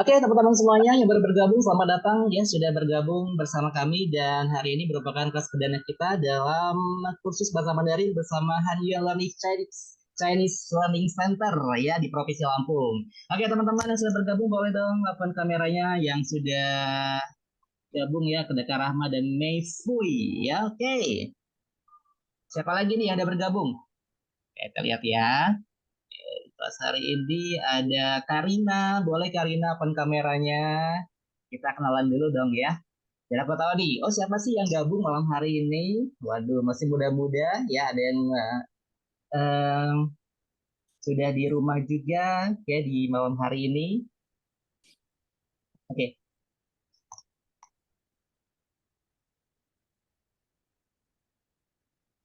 Oke, teman-teman semuanya yang baru bergabung, selamat datang ya sudah bergabung bersama kami dan hari ini merupakan kelas perdana kita dalam kursus bahasa Mandarin bersama Hanyuan Learning Chinese Learning Center ya di Provinsi Lampung. Oke, teman-teman yang sudah bergabung boleh dong lapor kameranya yang sudah gabung ya ke Deka Rahma dan Mei Fui ya. Oke. Siapa lagi nih yang ada bergabung? Oke, kita lihat ya. Pas hari ini ada Karina, boleh Karina open kameranya. Kita kenalan dulu dong ya. Dan aku tahu nih, oh siapa sih yang gabung malam hari ini? Waduh, masih muda-muda ya, ada yang eh, sudah di rumah juga ya di malam hari ini. Oke,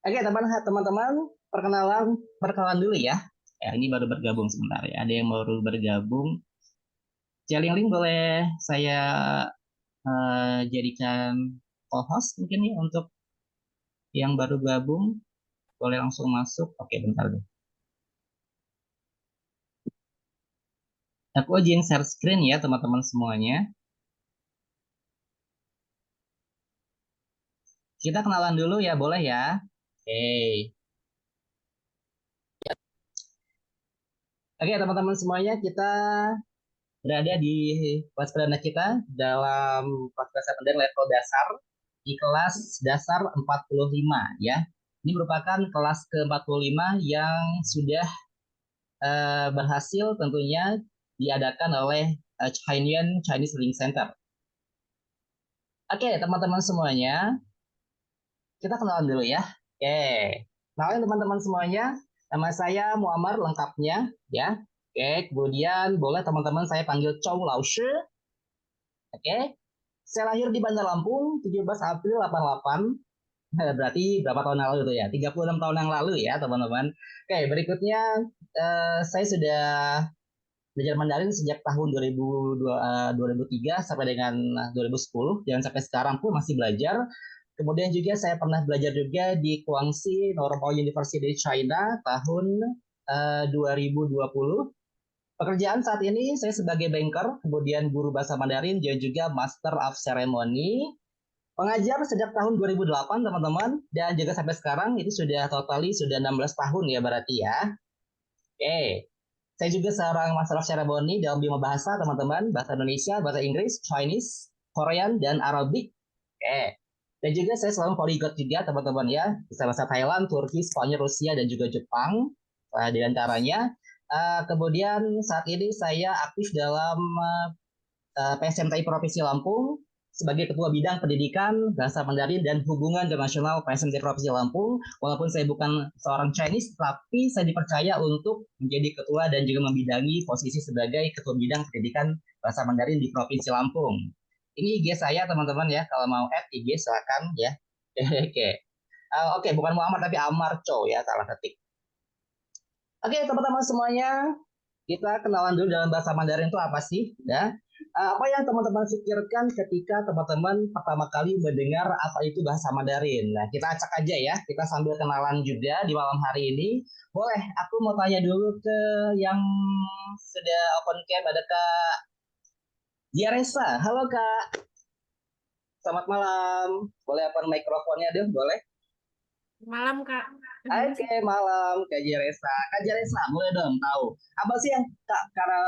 oke teman-teman, perkenalan dulu ya. Ya, ini baru bergabung sebentar ya. Ada yang baru bergabung. Link boleh saya jadikan co-host mungkin ya untuk yang baru gabung. Boleh langsung masuk. Oke, bentar deh. Aku izin share screen ya teman-teman semuanya. Kita kenalan dulu ya, boleh ya? Oke. Oke, teman-teman semuanya, kita berada di kelas perdana kita dalam kelas Mandarin level dasar di kelas dasar 45 ya. Ini merupakan kelas ke-45 yang sudah berhasil tentunya diadakan oleh Chinese Learning Center. Oke, teman-teman semuanya, kita kenalan dulu ya. Oke. Kenalin teman-teman semuanya. Nama saya Muammar lengkapnya ya. Oke, kemudian boleh teman-teman saya panggil Chow Lao Shi. Oke. Saya lahir di Bandar Lampung 17 April 88. Berarti berapa tahun yang lalu itu ya? 36 tahun yang lalu ya, teman-teman. Oke, berikutnya saya sudah belajar Mandarin sejak tahun 2003 sampai dengan 2010 dan sampai sekarang pun masih belajar. Kemudian juga saya pernah belajar juga di Guangxi Normal University China tahun 2020. Pekerjaan saat ini saya sebagai banker, kemudian guru bahasa Mandarin dan juga Master of Ceremony. Pengajar sejak tahun 2008 teman-teman dan juga sampai sekarang itu sudah sudah 16 tahun ya berarti ya. Oke. Saya juga seorang Master of Ceremony dalam 5 bahasa teman-teman, bahasa Indonesia, bahasa Inggris, Chinese, Korean dan Arabic. Oke. Dan juga saya selalu polyglot juga teman-teman ya, bisa bahasa Thailand, Turki, Spanyol, Rusia dan juga Jepang di antaranya. Kemudian saat ini saya aktif dalam PSMTI Provinsi Lampung sebagai Ketua Bidang Pendidikan, Bahasa Mandarin, dan Hubungan Internasional PSMTI Provinsi Lampung. Walaupun saya bukan seorang Chinese, tapi saya dipercaya untuk menjadi ketua dan juga membidangi posisi sebagai Ketua Bidang Pendidikan Bahasa Mandarin di Provinsi Lampung. Ini IG saya teman-teman ya, kalau mau add IG silakan ya. Oke. Oke, bukan Muhammad tapi Amar Chow ya, salah ketik. Oke, teman-teman semuanya, kita kenalan dulu dalam bahasa Mandarin itu apa sih? Ya. Apa yang teman-teman pikirkan ketika teman-teman pertama kali mendengar apa itu bahasa Mandarin? Nah, kita acak aja ya. Kita sambil kenalan juga di malam hari ini. Boleh, aku mau tanya dulu ke yang sudah open cam, ada Kak Diaresa. Halo Kak, selamat malam. Boleh open mikrofonnya deh, boleh? Malam, Kak. Oke, malam Kak Jeresa. Kak Jeresa, boleh dong tahu apa sih yang karena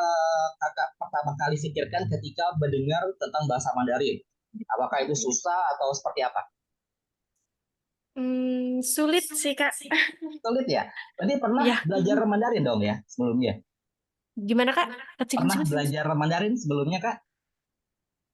kakak pertama kali pikirkan ketika mendengar tentang bahasa Mandarin? Apakah itu susah atau seperti apa? Sulit sih, Kak. Sulit ya? Berarti pernah Ya, belajar Mandarin dong ya sebelumnya? gimana, Kak? Pernah belajar Mandarin sebelumnya Kak?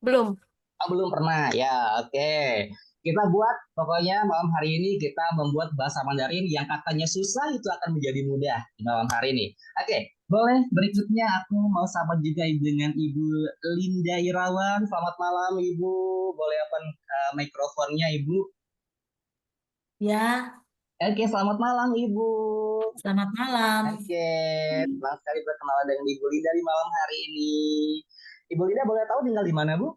Belum. Oh, belum pernah ya. Oke. Kita buat pokoknya malam hari ini kita membuat bahasa Mandarin yang katanya susah itu akan menjadi mudah di malam hari ini. Oke, boleh berikutnya aku mau sapa juga dengan Ibu Linda Irawan. Selamat malam Ibu. Boleh open mikrofonnya Ibu? Ya, Oke, selamat malam Ibu. selamat malam. Oke, senang sekali berkenalan dengan Ibu Linda di malam hari ini. Ibu Linda boleh tahu tinggal di mana Bu?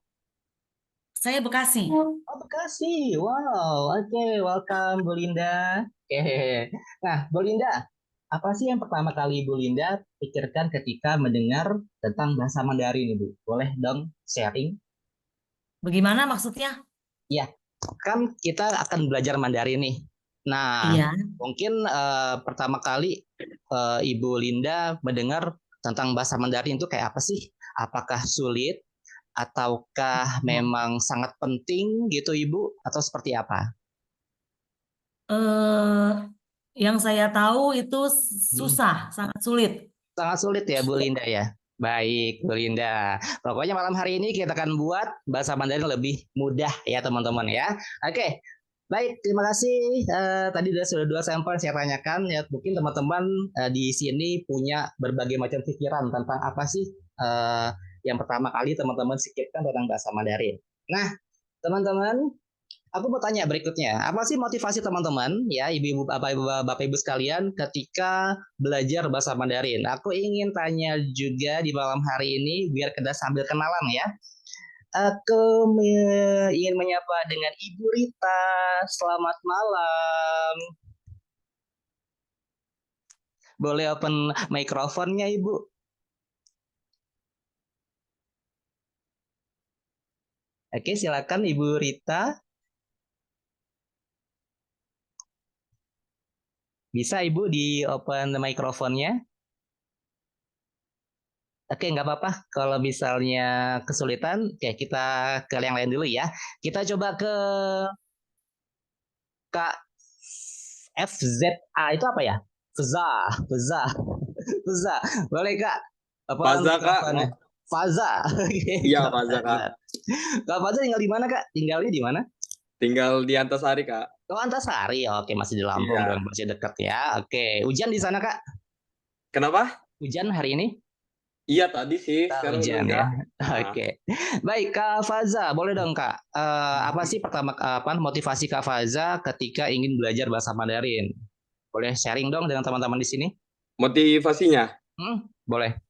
Saya Bekasi. Oh, Bekasi. Wow. Oke, welcome Bu Linda. Oke. Nah, Bu Linda, Apa sih yang pertama kali Ibu Linda pikirkan ketika mendengar tentang bahasa Mandarin, Ibu? Boleh dong sharing? Bagaimana maksudnya? Ya, kan kita akan belajar Mandarin nih. Nah, Iya. mungkin pertama kali Ibu Linda mendengar tentang bahasa Mandarin itu kayak apa sih? Apakah sulit ataukah Oh. memang sangat penting gitu Ibu atau seperti apa? Eh, yang saya tahu itu Hmm. susah, sangat sulit. Sangat sulit ya Bu Linda ya. Baik Bu Linda. Pokoknya malam hari ini kita akan buat bahasa Mandarin lebih mudah ya teman-teman ya. Oke. Baik, terima kasih. Tadi sudah dua sampel saya tanyakan ya. Mungkin teman-teman di sini punya berbagai macam pikiran tentang apa sih yang pertama kali teman-teman sikapkan tentang bahasa Mandarin. Nah, teman-teman, aku mau tanya berikutnya, apa sih motivasi teman-teman ya, ibu-ibu, bapak-ibu sekalian ketika belajar bahasa Mandarin? Aku ingin tanya juga di malam hari ini biar kita sambil kenalan ya. Aku ingin menyapa dengan Ibu Rita. Selamat malam. Boleh open mikrofonnya, Ibu? Oke, silakan Ibu Rita. Bisa Ibu di open mikrofonnya? Oke, nggak apa-apa. Kalau misalnya kesulitan, oke kita ke yang lain dulu ya. Kita coba ke Kak FZA itu apa ya? Fza, Fza, Fza. Boleh Kak? Apa Faza kak, mikrofonnya? Faza. Oke, iya Kak Faza kak, Faza. Kak Faza tinggal di mana Kak? Tinggalnya di mana? tinggal di Antasari kak. Oh, Antasari. Oke, masih di Lampung dong, Iya. masih dekat ya. Oke, hujan di sana Kak? Kenapa? Hujan hari ini? Iya tadi sih, sekarang udah Hujan enggak. ya. Nah, Oke. Baik, Kak Faza, boleh dong Kak. Apa sih pertama apa motivasi Kak Faza ketika ingin belajar bahasa Mandarin? Boleh sharing dong dengan teman-teman di sini? motivasinya Boleh.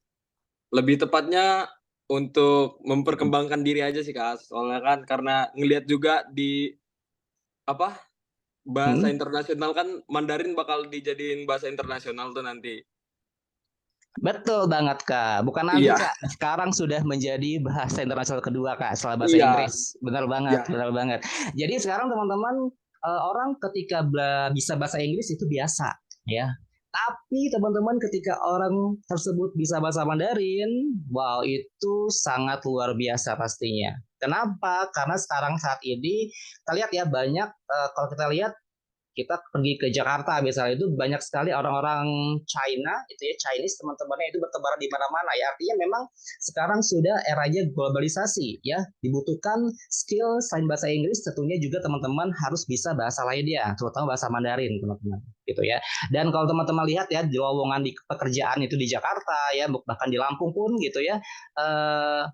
lebih tepatnya untuk memperkembangkan diri aja sih kak. Soalnya kan karena ngelihat juga di apa bahasa Hmm? internasional kan Mandarin bakal dijadiin bahasa internasional tuh nanti. Betul banget Kak. Bukan nanti Iya, Kak. Sekarang sudah menjadi bahasa internasional kedua Kak setelah bahasa iya, Inggris. Benar banget, iya, benar banget. Jadi sekarang teman-teman orang ketika bisa bahasa Inggris itu biasa ya. Tapi teman-teman ketika orang tersebut bisa bahasa Mandarin, wow itu sangat luar biasa pastinya. Kenapa? Karena sekarang saat ini kita lihat ya banyak kalau kita lihat kita pergi ke Jakarta misalnya itu banyak sekali orang-orang China itu ya Chinese teman-temannya itu bertebaran di mana-mana ya artinya memang sekarang sudah eranya globalisasi ya dibutuhkan skill selain bahasa Inggris tentunya juga teman-teman harus bisa bahasa lainnya terutama bahasa Mandarin teman-teman gitu ya dan kalau teman-teman lihat ya di lowongan di pekerjaan itu di Jakarta ya bahkan di Lampung pun gitu ya eh,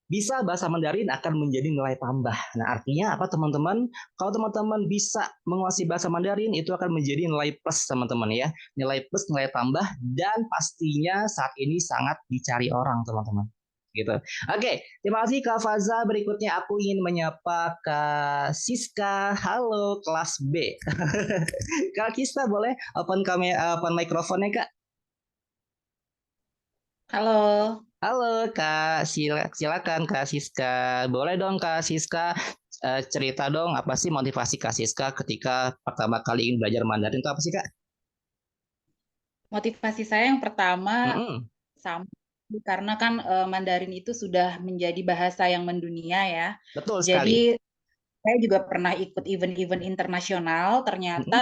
bisa bahasa Mandarin akan menjadi nilai tambah. Nah, artinya apa teman-teman? Kalau teman-teman bisa menguasai bahasa Mandarin itu akan menjadi nilai plus teman-teman ya. Nilai plus, nilai tambah dan pastinya saat ini sangat dicari orang teman-teman. Gitu. Oke, terima kasih Kak Faza. Berikutnya aku ingin menyapa Kak Siska. Halo kelas B. Kak Kista boleh open kamera, open mikrofonnya Kak? Halo. Halo Kak, silakan Kak Siska. Boleh dong Kak Siska cerita dong apa sih motivasi Kak Siska ketika pertama kali ingin belajar Mandarin itu apa sih Kak? Motivasi saya yang pertama Mm-mm, sama karena kan Mandarin itu sudah menjadi bahasa yang mendunia ya. betul sekali. Jadi saya juga pernah ikut event-event internasional. Mm-mm, Ternyata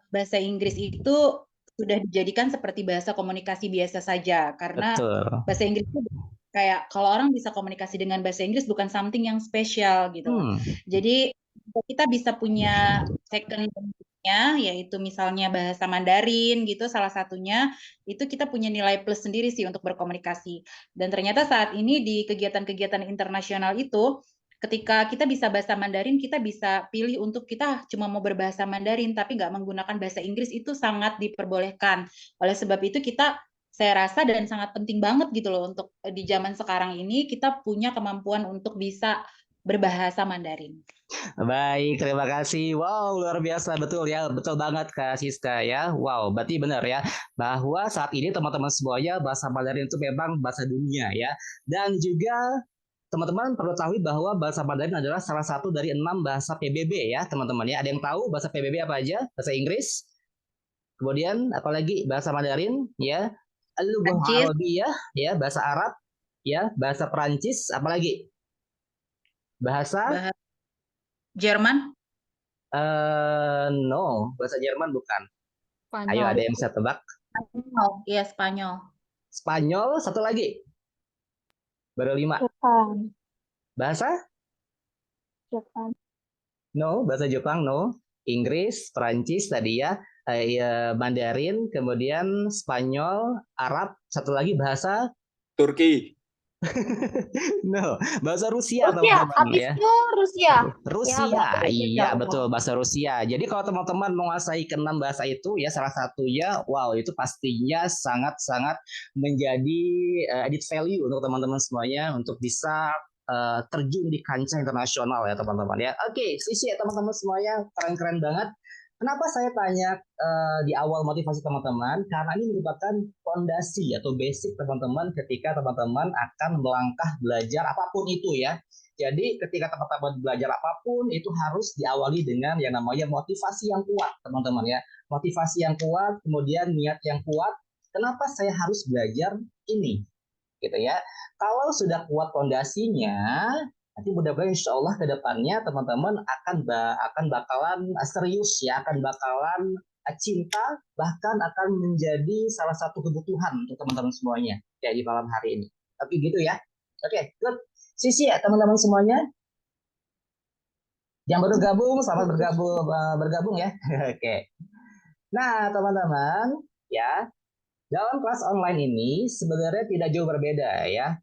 bahasa Inggris itu sudah dijadikan seperti bahasa komunikasi biasa saja. Karena betul. bahasa Inggris itu kayak kalau orang bisa komunikasi dengan bahasa Inggris bukan something yang spesial gitu loh. Hmm, Jadi kita bisa punya second language-nya, yaitu misalnya bahasa Mandarin gitu salah satunya, itu kita punya nilai plus sendiri sih untuk berkomunikasi. Dan ternyata saat ini di kegiatan-kegiatan internasional itu ketika kita bisa bahasa Mandarin, kita bisa pilih untuk kita cuma mau berbahasa Mandarin, tapi nggak menggunakan bahasa Inggris itu sangat diperbolehkan. Oleh sebab itu saya rasa dan sangat penting banget gitu loh untuk di zaman sekarang ini kita punya kemampuan untuk bisa berbahasa Mandarin. Baik, terima kasih. Wow, luar biasa, betul ya, betul banget Kak Siska ya. Wow, berarti benar ya bahwa saat ini teman-teman semuanya bahasa Mandarin itu memang bahasa dunia ya. Dan juga teman-teman perlu tahu bahwa bahasa Mandarin adalah salah satu dari 6 bahasa PBB ya, teman-teman ya. Ada yang tahu bahasa PBB apa aja? Bahasa Inggris, kemudian apalagi bahasa Mandarin ya, Al-Lughah Prancis, Arabiyah ya, bahasa Arab ya, bahasa Perancis, apalagi? Bahasa bahasa Jerman, no, bahasa Jerman bukan. Ayo, ada yang bisa tebak? Spanyol, iya Spanyol. Spanyol, satu lagi. Baru 5. Jepang. Bahasa? Jepang. No, bahasa Jepang no. Inggris, Perancis tadi ya. Mandarin, kemudian Spanyol, Arab, satu lagi bahasa Turki. no, bahasa Rusia Rusia, teman-teman habis ya. itu Rusia. Rusia, bahasa Rusia. iya betul bahasa Rusia. Jadi kalau teman-teman menguasai ke-6 bahasa itu ya salah satunya, wow itu pastinya sangat-sangat menjadi added value untuk teman-teman semuanya untuk bisa terjun di kancah internasional ya teman-teman ya. Oke, sisi ya teman-teman semuanya keren-keren banget. Kenapa saya tanya di awal motivasi teman-teman? Karena ini merupakan fondasi atau basic teman-teman ketika teman-teman akan melangkah belajar apapun itu ya. Jadi ketika teman-teman belajar apapun itu harus diawali dengan yang namanya motivasi yang kuat teman-teman ya. Motivasi yang kuat, kemudian niat yang kuat. Kenapa saya harus belajar ini? Gitu ya. Kalau sudah kuat fondasinya, nanti mudah-mudahan insya Allah ke depannya teman-teman akan bakalan serius ya, akan bakalan cinta, bahkan akan menjadi salah satu kebutuhan untuk teman-teman semuanya ya di malam hari ini. Tapi gitu ya. Oke, good. Sisi ya teman-teman semuanya. Yang baru gabung, selamat bergabung ya. Oke. Nah, teman-teman, ya, dalam kelas online ini sebenarnya tidak jauh berbeda ya.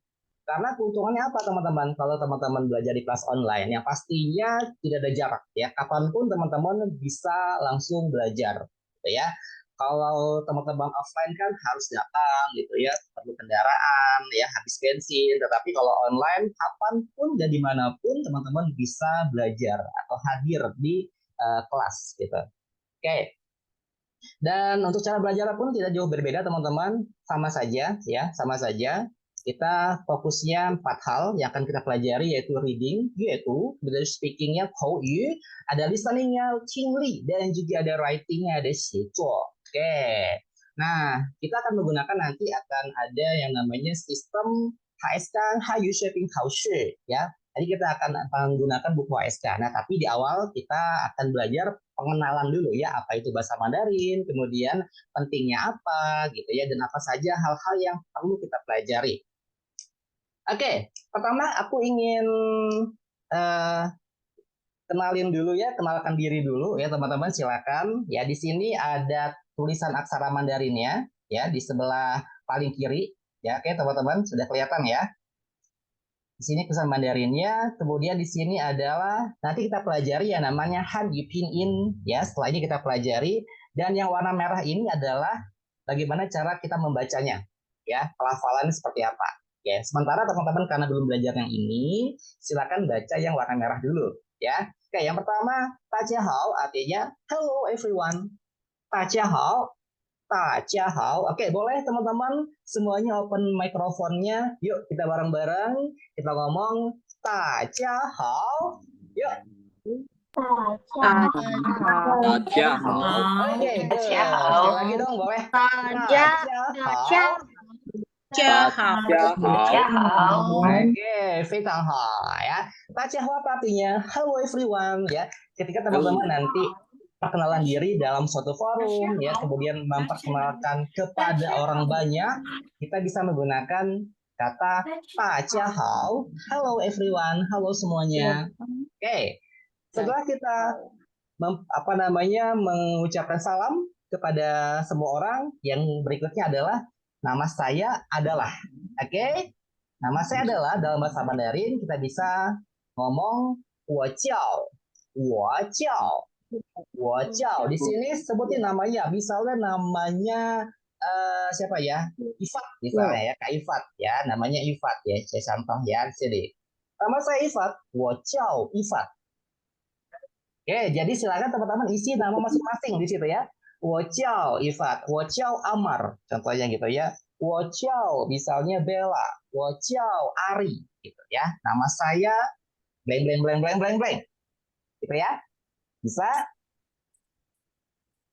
Karena keuntungannya apa teman-teman? Kalau teman-teman belajar di kelas online, yang pastinya tidak ada jarak ya. Kapanpun teman-teman bisa langsung belajar, gitu ya. Kalau teman-teman offline kan harus datang gitu ya, perlu kendaraan ya, habis bensin. Tetapi kalau online, kapanpun dan dimanapun teman-teman bisa belajar atau hadir di kelas gitu. Oke. Dan untuk cara belajar pun tidak jauh berbeda teman-teman, sama saja ya, sama saja. Kita fokusnya 4 hal yang akan kita pelajari yaitu reading, yaitu dari speakingnya Kou Yu, ada listeningnya Qingli, dan juga ada writingnya ada Xiezuo. Oke. Nah, kita akan menggunakan nanti akan ada yang namanya sistem HSK Hayu Shaping Kaoshi ya. Jadi kita akan menggunakan buku HSK. Nah, tapi di awal kita akan belajar pengenalan dulu ya, apa itu bahasa Mandarin, kemudian pentingnya apa gitu ya, dan apa saja hal-hal yang perlu kita pelajari. Oke, pertama aku ingin kenalin dulu ya, kenalkan diri dulu ya teman-teman, silakan. Ya di sini ada tulisan aksara Mandarinnya ya di sebelah paling kiri ya. Oke teman-teman, sudah kelihatan ya. Di sini tulisan Mandarinnya, kemudian di sini adalah nanti kita pelajari yang namanya Hanyu Pinyin ya. Setelah ini kita pelajari, dan yang warna merah ini adalah bagaimana cara kita membacanya ya, pelafalan seperti apa. Ya, sementara teman-teman karena belum belajar yang ini, silakan baca yang warna merah dulu ya. Oke, yang pertama, Tachihao artinya hello everyone. Tachihao, Tachihao. Oke, boleh teman-teman semuanya open mikrofonnya. Yuk kita bareng-bareng kita ngomong Tachihao. Yuk. Tachihao. Oke, good. Sekali lagi dong, boleh. Tachihao. Oke, 非常好 ya. Tachihao artinya hello everyone ya. Ketika teman-teman nanti perkenalan diri dalam suatu forum ya, kemudian memperkenalkan kepada orang banyak, kita bisa menggunakan kata Tachihao, hello everyone, halo semuanya. Oke. Setelah kita mengucapkan salam kepada semua orang, yang berikutnya adalah nama saya adalah. Oke? Nama saya adalah dalam bahasa Mandarin kita bisa ngomong Wojiao. Wojiao. Wojiao. Di sini sebutin namanya. Misalnya namanya siapa ya? Ifat misalnya ya, Kak Ifat ya. Namanya Ifat ya. Saya contoh ya di sini. Nama saya Ifat. 我叫 Ifat. Oke, jadi silakan teman-teman isi nama masing-masing di situ ya. 我叫 Ifat, 我叫 Amar, contohnya gitu ya. 我叫 misalnya Bella, 我叫 Ari, gitu ya. Nama saya blank blank blank blank blank blank, gitu ya. Bisa?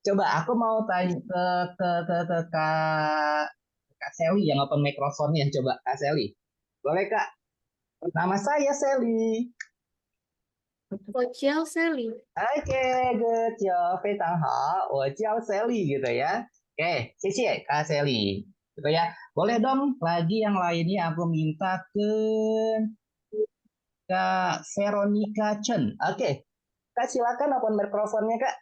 Coba aku mau tanya ke Kak Sally yang open microphone-nya. Coba Kak Sally, boleh Kak? Nama saya Sally. 我叫 Sally. Oke, good job, 非常好。我叫 Sally gitu ya. Oke, 谢谢 Kak Sally. Gitu ya. Boleh dong lagi yang lainnya aku minta ke Kak Veronica Chen. Oke, Kak silakan open microphone-nya Kak.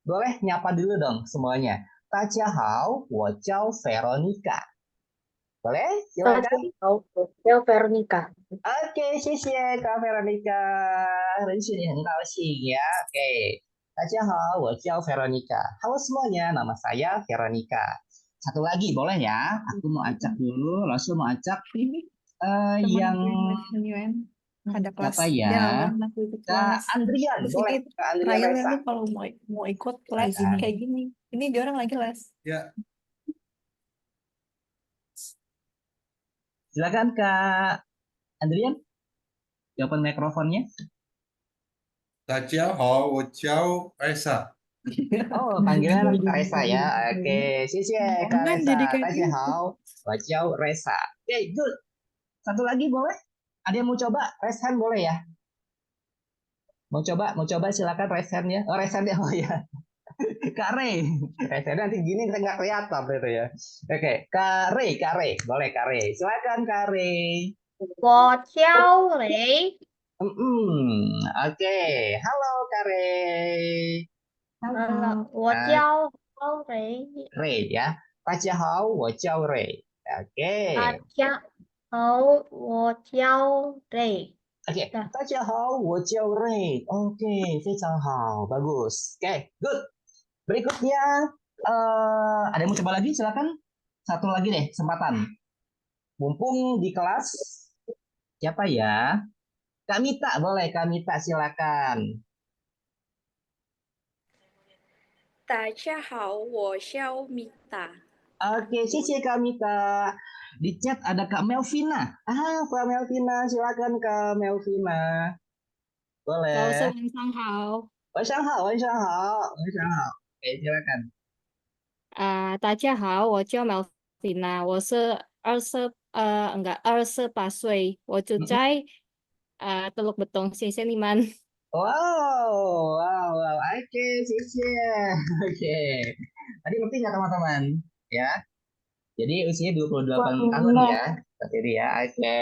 Boleh nyapa dulu dong semuanya. 大家好，我叫 Veronica. Boleh? 大家 Silakan. 好，我叫 Veronica. Oke, 谢谢 Kak Veronica. 认识你很高兴ya. Oke. 大家好，我叫 Veronica. Halo semuanya, nama saya Veronica. Satu lagi boleh ya? Aku mau acak dulu, langsung mau acak yang ada kelas siapa ya? aku ikut Kak kelas. Andrian, Terus boleh? ini Kak Andrian trial Resa. lu kalau mau ikut les Silakan. kayak gini. Ini dia orang lagi les. Ya, Silakan Kak Andrian, open mikrofonnya. 大家好，我叫 Esa. Oh, panggilan Kak Resa ya. Oke, 谢谢 Kak Jangan Resa. jadi kayak 大家好，我叫 Resa. Oke, good. Satu lagi boleh? Ada yang mau coba? Raise hand boleh ya? Mau coba silakan raise hand-nya. Oh, raise hand-nya, oh ya. Kak Rey. Raise hand nanti gini kita nggak kelihatan gitu ya. Oke, Kak Rey. Boleh Kak Rey. Silakan Kak Rey. 我叫雷。 Oke. Halo Kak Rey. 我叫雷。 Rey ya. 大家好，我叫 Rey. Oke. 大家好，我叫雷。 Oke, Dah. 大家好，我叫 Ray. Oke, 非常好, bagus. Oke, good. Berikutnya, ada yang mau coba lagi? Silakan. Satu lagi deh, kesempatan. Mumpung di kelas, siapa ya? Kak Mita, boleh Kak Mita, silakan. 大家好，我叫米达。 Oke, 谢谢 Kak Mita. Di chat ada Kak Melvina. Kak Melvina, silakan Kak Melvina. Boleh. 老师晚上好。晚上好，晚上好，晚上好。Oke, silakan. 大家好，我叫 Melvina，我是28岁，我住在Teluk Betung，谢谢你们。 Wow. Oke, 谢谢. Oke. Tadi ngerti nggak teman-teman? Ya. Jadi usia 28 tahun ya. Seperti ini ya. Oke.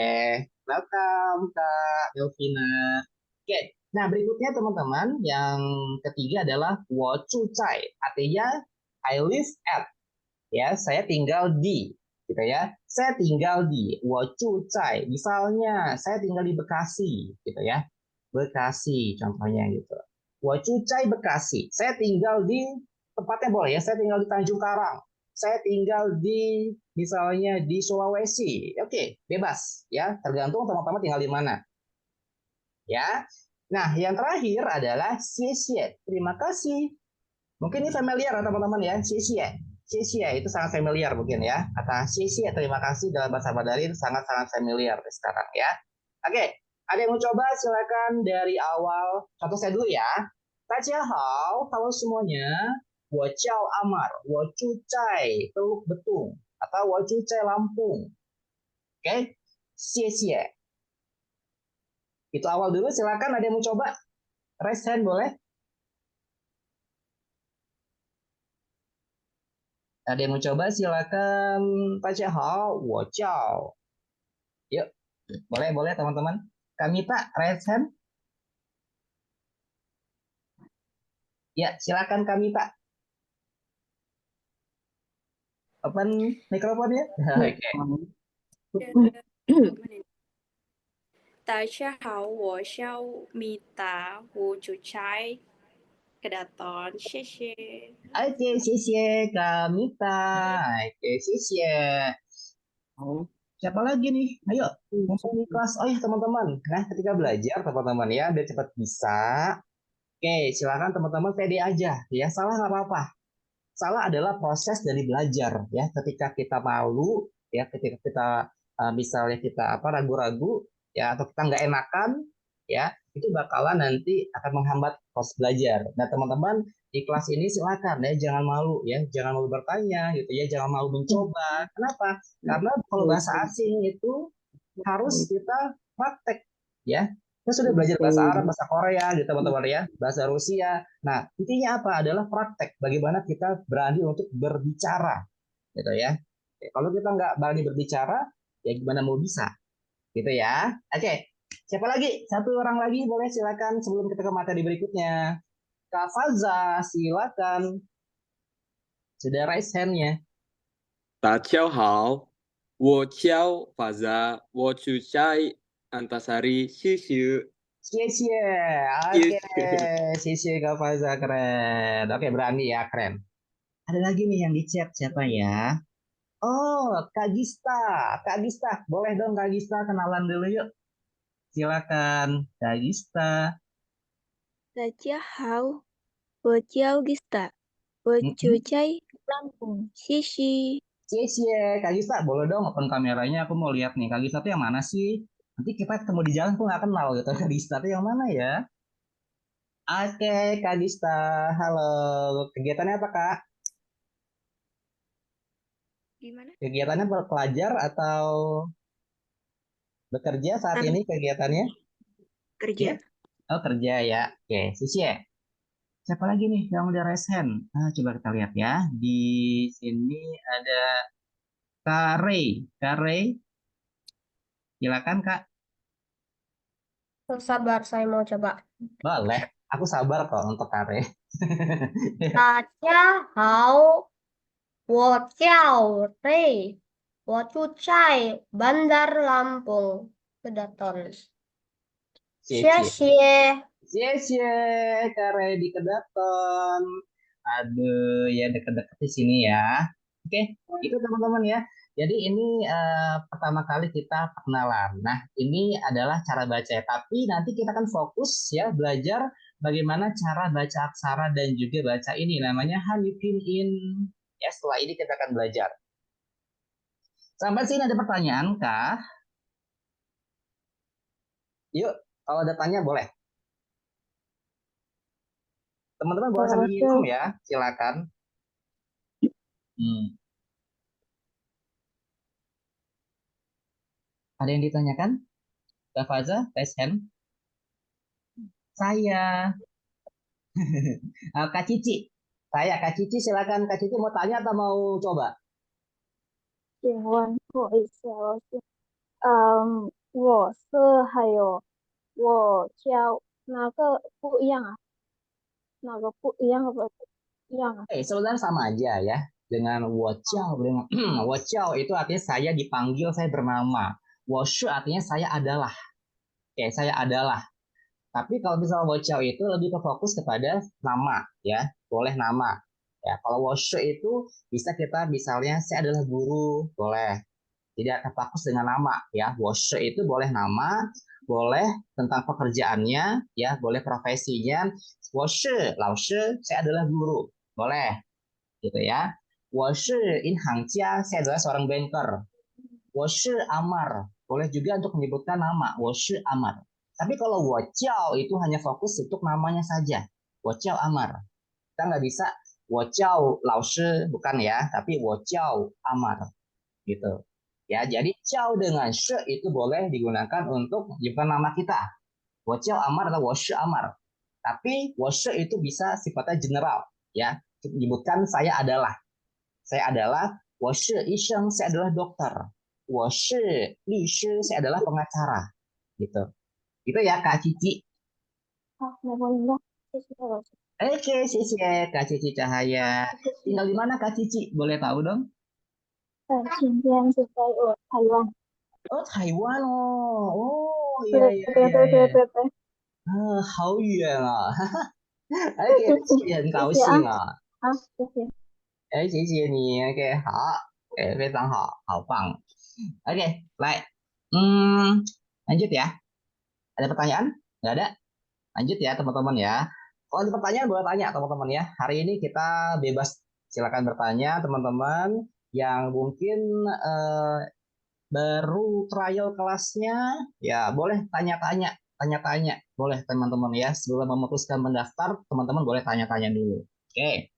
Welcome Kak Delvina. Oke. Nah, berikutnya teman-teman, yang ketiga adalah 我住在, artinya I live at. Ya, saya tinggal di, gitu ya. Saya tinggal di 我住在, misalnya saya tinggal di Bekasi, gitu ya. Bekasi contohnya gitu. 我住在 Bekasi. Saya tinggal di, tempatnya boleh ya, saya tinggal di Tanjung Karang. Saya tinggal di, misalnya di Sulawesi. Oke, bebas ya, tergantung teman-teman tinggal di mana. Ya. Nah, yang terakhir adalah 谢谢, terima kasih. Mungkin ini familiar teman-teman ya, 谢谢. 谢谢itu sangat familiar mungkin ya. Kata 谢谢, terima kasih dalam bahasa Mandarin sangat-sangat familiar sekarang ya. Oke. Ada yang mau coba? Silakan dari awal. Contoh saya dulu ya. 大家好, halo semuanya. 我叫 Amar, 我住在 Teluk Betung atau 我住在 Lampung. Oke, 谢谢. Itu awal dulu. Silakan ada yang mau coba? Raise hand boleh? Ada yang mau coba? Silakan. 大家好，我叫. Yuk, boleh teman-teman. Kak Mita, raise hand. Ya, silakan Kak Mita. Open mikrofonnya. Oke. 大家好，我叫米达，我住在Kedaton，谢谢。 Oke, 谢谢 Kak Mita. Oke, 谢谢. Siapa lagi nih? Ayo, mumpung di kelas. Oh ya teman-teman, nah ketika belajar teman-teman ya, biar cepat bisa. Oke, silakan teman-teman pede aja ya. Salah nggak apa-apa. Salah adalah proses dari belajar ya. Ketika kita malu ya, ketika kita misalnya kita ragu-ragu ya, atau kita nggak enakan ya, itu bakalan nanti akan menghambat proses belajar. Nah teman-teman di kelas ini silakan ya, jangan malu ya, jangan malu bertanya gitu ya, jangan malu mencoba. Kenapa? Karena kalau bahasa asing itu harus kita praktek ya. Kita sudah belajar bahasa Arab, bahasa Korea gitu teman-teman ya, bahasa Rusia. Nah, intinya apa? Adalah praktek. Bagaimana kita berani untuk berbicara, gitu ya. Oke, kalau kita nggak berani berbicara, ya gimana mau bisa, gitu ya. Oke, siapa lagi? Satu orang lagi boleh silakan sebelum kita ke materi berikutnya. Kak Faza, silakan. Sudah raise hand-nya. 大家好，我叫法扎，我住在安达萨利，谢谢。 Cie-cie. Yes. Oke, cie Kak Faza, keren. Oke, berani ya, keren. Ada lagi nih yang di chat, siapa ya? Oh, Kak Gista. Kak Gista, boleh dong Kak Gista kenalan dulu yuk. Silakan, Kak Gista. 大家好，我叫 Gista，我住 Mm-mm. 在lampung，谢谢。 Cie, Kak Gista, boleh dong open kameranya. Aku mau lihat nih, Kak Gista tuh yang mana sih? Nanti kita ketemu di jalan tuh nggak kenal gitu. Kak Gista tuh yang mana ya? Oke, Kak Gista. Halo. Kegiatannya apa, Kak? Gimana? Kegiatannya belajar atau bekerja saat Apa? ini kegiatannya? Kerja. Oh, kerja ya. Oke, Cie. Siapa lagi nih yang udah raise hand? Coba kita lihat ya. Di sini ada Kak Ray. Kak Ray, silakan Kak. Sabar, saya mau coba. Boleh. Aku sabar kok untuk Kak Ray. 大家好，我叫 Ray，我住在 Bandar Lampung Kedaton. Cie. 谢谢。 Kak Ray di Kedaton. Aduh, ya deket-deket di sini ya. Oke, itu teman-teman ya. Jadi ini pertama kali kita perkenalan. Nah, ini adalah cara baca. Tapi nanti kita akan fokus ya belajar bagaimana cara baca aksara dan juga baca ini. Namanya Hanifin In. Ya, setelah ini kita akan belajar. Sampai sini ada pertanyaan kah? Yuk, kalau ada tanya boleh. Teman-teman boleh sambil minum ya, silakan. Ada yang ditanyakan? Kak Faza, raise hand. Saya. Kak Cici. Kak Cici, silakan. Kak Cici mau tanya atau mau coba? 请问不好意思啊，老师，我是还有我教哪个不一样啊？哪个不一样不一样啊？ Sebenarnya sama aja ya. Dengan wociao. Dengan wociao itu artinya saya dipanggil, saya bernama. Woshu artinya saya adalah. Oke, saya adalah. Tapi kalau misalnya wociao itu lebih ke fokus kepada nama ya. Boleh nama. Ya, kalau woshu itu bisa kita misalnya saya adalah guru, boleh. Jadi akan fokus dengan nama ya. Woshu itu boleh nama, boleh tentang pekerjaannya ya, boleh profesinya. Woshu, laoshi, saya adalah guru, boleh. Gitu ya. Woshu in hangjia, saya adalah seorang banker. Woshu amar, boleh juga untuk menyebutkan nama, woshu amar. Tapi kalau wociao itu hanya fokus untuk namanya saja. Wociao amar. Kita nggak bisa wociao laoshi, bukan ya, tapi wociao amar. Gitu. Ya, jadi ciao dengan she itu boleh digunakan untuk menyebutkan nama kita. Wociao amar atau woshu amar. Tapi woshu itu bisa sifatnya general, ya. Menyebutkan saya adalah. Saya adalah woshu isheng, saya adalah dokter. Woshu lishi, saya adalah pengacara. Gitu. Itu ya Kak Cici. 好，没问题了，谢谢老师。 Oke, Kak Cici Cahaya. Tinggal di mana Kak Cici? Boleh tahu dong? 今天是在台湾。 Oh, Taiwan oh. Oh, 对 iya. 对对对对对。 好远啊！OK，很高兴啊！好，谢谢。谢谢你，OK，好，非常好，好棒。Oke, baik. Lanjut ya. Ada pertanyaan? Nggak ada? Lanjut ya teman-teman ya. Kalau ada pertanyaan boleh tanya teman-teman ya. Hari ini kita bebas, silakan bertanya teman-teman yang mungkin baru trial kelasnya, ya boleh tanya-tanya, boleh teman-teman ya. Sebelum memutuskan mendaftar, teman-teman boleh tanya-tanya dulu. Oke.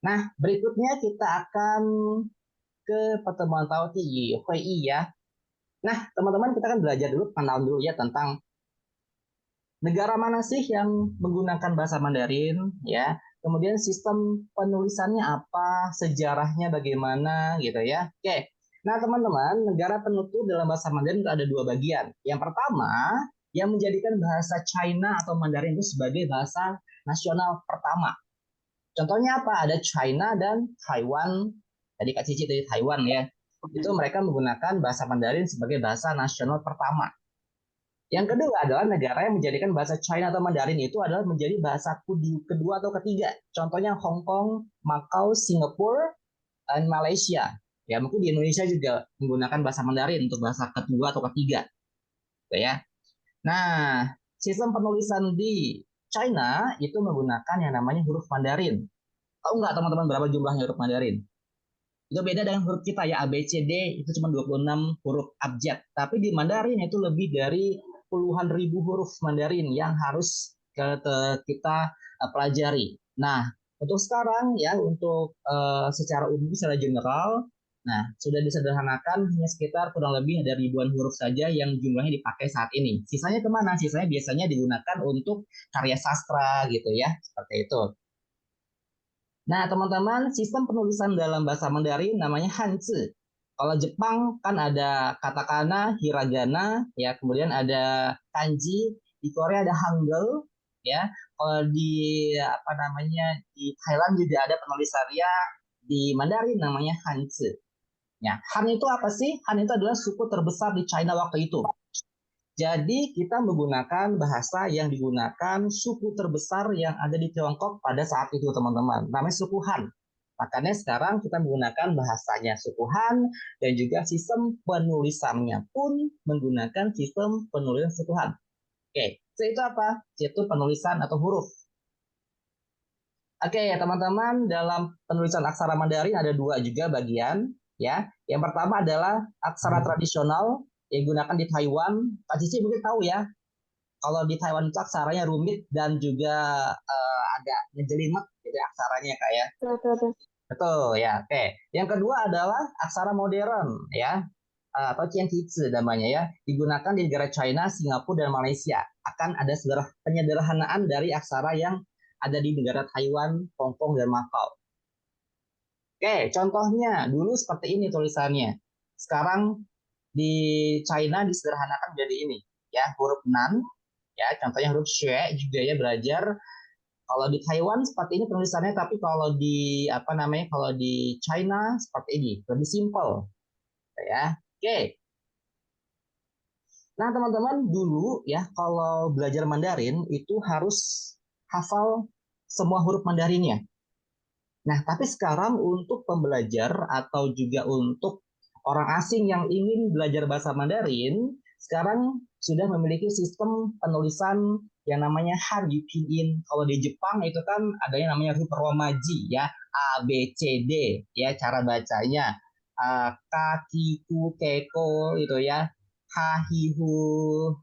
Nah, berikutnya kita akan ke pertemuan Tauti Hui ya. Nah, teman-teman kita kan belajar dulu, kenalan dulu ya tentang negara mana sih yang menggunakan bahasa Mandarin ya. Kemudian sistem penulisannya apa, sejarahnya bagaimana gitu ya. Oke. Nah, teman-teman, negara penutur dalam bahasa Mandarin itu ada dua bagian. Yang pertama, yang menjadikan bahasa China atau Mandarin itu sebagai bahasa nasional pertama. Contohnya apa? Ada China dan Taiwan. Tadi Kak Cici dari Taiwan ya. Itu mereka menggunakan bahasa Mandarin sebagai bahasa nasional pertama. Yang kedua adalah negara yang menjadikan bahasa China atau Mandarin itu adalah menjadi bahasa kedua atau ketiga. Contohnya Hong Kong, Macau, Singapura, dan Malaysia. Ya, mungkin di Indonesia juga menggunakan bahasa Mandarin untuk bahasa kedua atau ketiga. Gitu ya. Nah, sistem penulisan di China itu menggunakan yang namanya huruf Mandarin. Tahu nggak teman-teman berapa jumlahnya huruf Mandarin? Itu beda dengan huruf kita ya, A, B, C, D itu cuma 26 huruf abjad. Tapi di Mandarin itu lebih dari puluhan ribu huruf Mandarin yang harus kita pelajari. Nah, untuk sekarang ya, untuk secara umum, secara general, nah sudah disederhanakan hanya sekitar kurang lebih ada ribuan huruf saja yang jumlahnya dipakai saat ini. Sisanya kemana? Sisanya biasanya digunakan untuk karya sastra gitu ya, seperti itu. Nah, teman-teman, sistem penulisan dalam bahasa Mandarin namanya Hanzi. Kalau Jepang kan ada katakana, hiragana, ya, kemudian ada kanji, di Korea ada Hangul, ya. Kalau di apa namanya di Thailand juga ada penulisannya di Mandarin namanya Hanzi. Ya, Han itu apa sih? Han itu adalah suku terbesar di China waktu itu. Jadi kita menggunakan bahasa yang digunakan suku terbesar yang ada di Tiongkok pada saat itu teman-teman. Namanya suku Han. Makanya sekarang kita menggunakan bahasanya suku Han dan juga sistem penulisannya pun menggunakan sistem penulisan suku Han. Oke, itu apa? Itu penulisan atau huruf. Oke ya teman-teman, dalam penulisan aksara Mandarin ada dua juga bagian ya. Yang pertama adalah aksara tradisional yang digunakan di Taiwan. Pak Cici mungkin tahu ya, kalau di Taiwan itu aksaranya rumit dan juga agak ngejelimet gitu aksaranya kayak. Betul ya. Oke. Yang kedua adalah aksara modern ya, atau Cianqizi namanya ya, digunakan di negara China, Singapura dan Malaysia. Akan ada penyederhanaan dari aksara yang ada di negara Taiwan, Hong Kong dan Macau. Oke, contohnya dulu seperti ini tulisannya. Sekarang di China disederhanakan menjadi ini ya, huruf nan ya, contohnya huruf xue juga ya belajar. Kalau di Taiwan seperti ini tulisannya, tapi kalau di apa namanya, kalau di China seperti ini, lebih simple ya. Oke. Nah, teman-teman, dulu ya kalau belajar Mandarin itu harus hafal semua huruf Mandarinnya. Nah, tapi sekarang untuk pembelajar atau juga untuk orang asing yang ingin belajar bahasa Mandarin, sekarang sudah memiliki sistem penulisan yang namanya Hanyu Pinyin. Kalau di Jepang itu kan ada yang namanya huruf Romaji ya, A, B, C, D ya cara bacanya. K, K, Ku, Keko itu ya. Ha, hi, hu,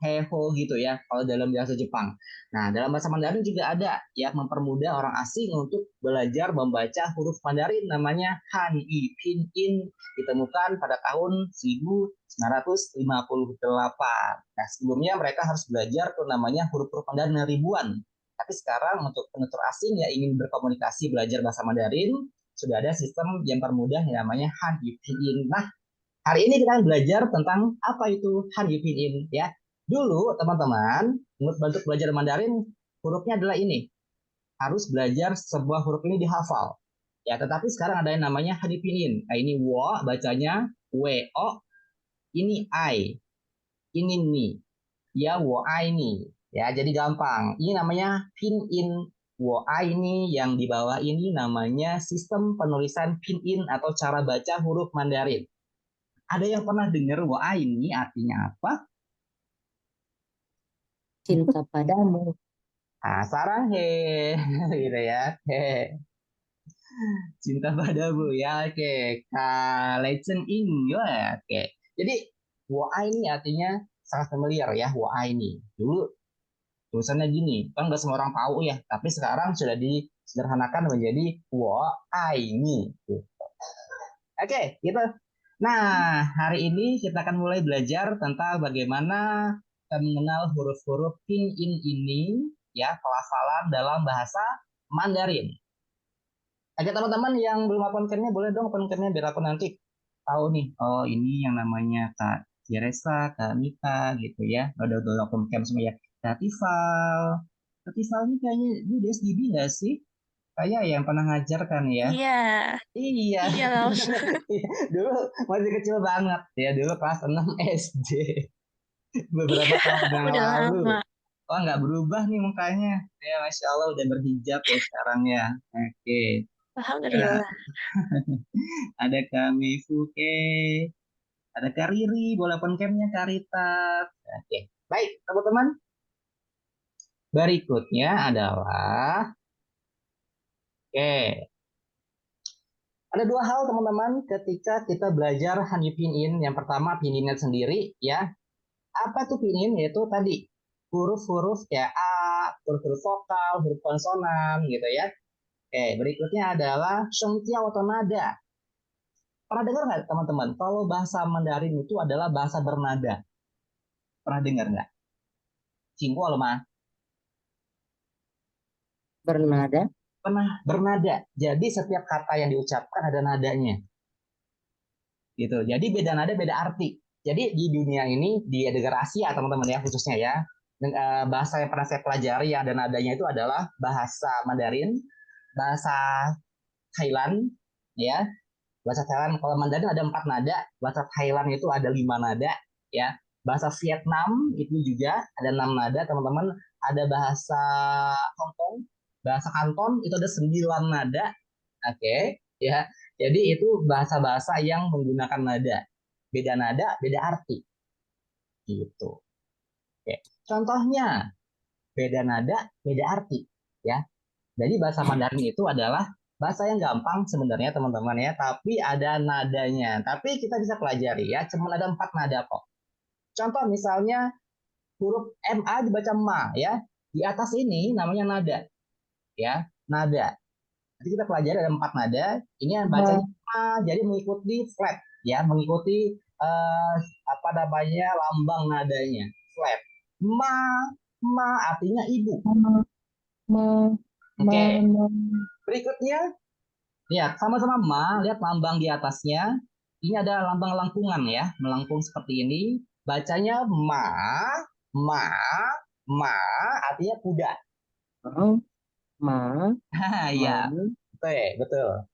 he, ho gitu ya kalau dalam bahasa Jepang. Nah, dalam bahasa Mandarin juga ada ya mempermudah orang asing untuk belajar membaca huruf Mandarin namanya Han Yi Pinyin, ditemukan pada tahun 1958. Nah, sebelumnya mereka harus belajar tuh namanya huruf-huruf Mandarin ribuan. Tapi sekarang untuk penutur asing yang ingin berkomunikasi belajar bahasa Mandarin, sudah ada sistem yang permudah yang namanya Han Yi Pinyin. Nah, hari ini kita akan belajar tentang apa itu Han Yi Pinyin ya. Dulu teman-teman, untuk belajar Mandarin hurufnya adalah ini. Harus belajar sebuah huruf ini dihafal. Ya, tetapi sekarang ada yang namanya Han Yi Pinyin. Nah, ini wo bacanya w o, ini I, ini ni. Ya, wo I ni. Ya, jadi gampang. Ini namanya pinyin. Wo I ni yang di bawah ini namanya sistem penulisan pinyin atau cara baca huruf Mandarin. Ada yang pernah dengar wa ini artinya apa? Cinta padamu. Saranghe, gitu ya. Cinta padamu ya, oke. Legend in ya, oke. Jadi wa ini artinya sangat familiar ya, wa ini. Dulu tulisannya gini, kan nggak semua orang tahu ya, tapi sekarang sudah disederhanakan menjadi wa ini. Gitu. Oke, gitu. Nah, hari ini kita akan mulai belajar tentang bagaimana kita mengenal huruf-huruf pinyin ini, ya, pelafalan dalam bahasa Mandarin. Oke, teman-teman yang belum open cam-nya, boleh dong open cam-nya biar aku nanti tahu nih. Oh, ini yang namanya Kak Jeresa, Kak Mita, gitu ya. Udah open cam semua ya. Kak Tifal. Kak Tifal ini kayaknya ini di SDB nggak sih? Kayak yang pernah ngajar kan ya? Iya, Iya. iya Kak Ustaz. Dulu masih kecil banget ya, dulu kelas 6 SD. Beberapa Iya, tahun yang udah lalu. lama. Oh, nggak berubah nih mukanya. Ya, Masya Allah udah berhijab ya sekarang ya. Oke. Ya, Alhamdulillah. ada kami Fuke, ada Kak Riri, boleh open cam-nya Kak Rita. Oke. Baik, teman-teman. Berikutnya adalah oke. Ada dua hal teman-teman ketika kita belajar Hanyu Pinyin. Yang pertama Pinyinnya sendiri ya. Apa tuh Pinyin? Yaitu tadi huruf-huruf kayak A, huruf-huruf vokal, huruf konsonan gitu ya. Oke, berikutnya adalah shengtiao atau nada. Pernah dengar nggak teman-teman? Kalau bahasa Mandarin itu adalah bahasa bernada. Pernah dengar nggak? Cinggu mah Bernada. pernah bernada. Jadi setiap kata yang diucapkan ada nadanya. Gitu. Jadi beda nada, beda arti. Jadi di dunia ini, di negara Asia teman-teman ya khususnya ya, bahasa yang pernah saya pelajari yang ada nadanya itu adalah bahasa Mandarin, bahasa Thailand, ya. Bahasa Thailand, kalau Mandarin ada 4 nada, bahasa Thailand itu ada 5 nada, ya. Bahasa Vietnam itu juga ada 6 nada, teman-teman. Ada bahasa Hong Kong, bahasa Kanton itu ada 9 nada, oke, ya. Jadi itu bahasa-bahasa yang menggunakan nada. Beda nada, beda arti. Gitu. Oke. Contohnya, beda nada, beda arti, ya. Jadi bahasa Mandarin itu adalah bahasa yang gampang sebenarnya teman-teman ya, tapi ada nadanya. Tapi kita bisa pelajari ya, cuma ada 4 nada kok. Contoh misalnya huruf MA dibaca ma ya. Di atas ini namanya nada. Ya, nada. Nanti kita pelajari ada 4 nada. Ini yang bacanya ma, jadi mengikuti flat ya, mengikuti apa namanya lambang nadanya, flat. Ma artinya ibu. Oke. Berikutnya, lihat sama-sama ma, lihat lambang di atasnya. Ini ada lambang lengkungan ya, melengkung seperti ini. Bacanya ma, artinya kuda. Ma. Ya, betul.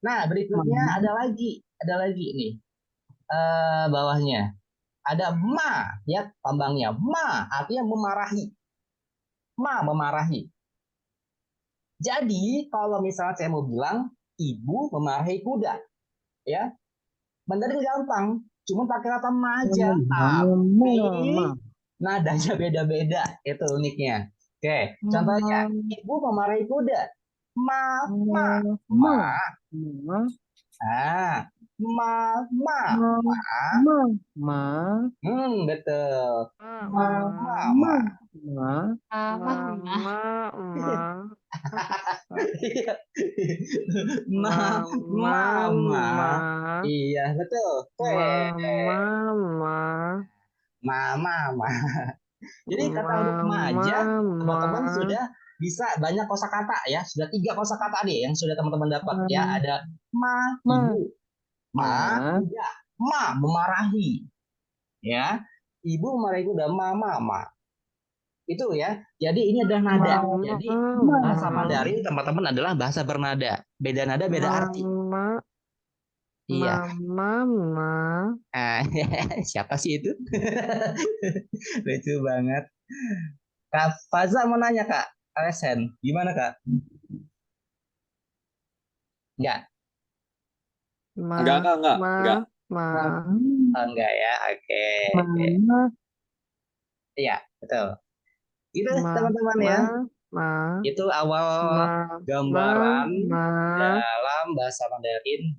Nah, berikutnya ada lagi nih. Bawahnya ada ma, ya lambangnya ma, artinya memarahi. Ma, memarahi. Jadi kalau misalnya saya mau bilang ibu memarahi kuda, ya Mandarin gampang, cuma pakai kata ma aja, tapi nadanya beda-beda, itu uniknya. Oke, contohnya ibu memarahi kuda, ma, betul, iya betul, mama. Jadi kata huruf ma aja teman-teman sudah bisa banyak kosakata ya, sudah 3 kosakata nih yang sudah teman-teman dapat ya. Ada ma, ibu, ma, kuda, ma memarahi, ya, ibu memarahi kuda, mama. Itu ya. Jadi ini adalah nada. Jadi bahasa Mandarin teman-teman adalah bahasa bernada. Beda nada, beda arti. Iya. Siapa sih itu? Lucu banget. Kak Faza mau nanya Kak, Alesen, gimana Kak? Enggak. Enggak. Ma. Oh, enggak ya, oke. Ma. Iya, betul. Itu Ma. teman-teman ya. Ma. Itu awal Ma. gambaran Ma. dalam bahasa Mandarin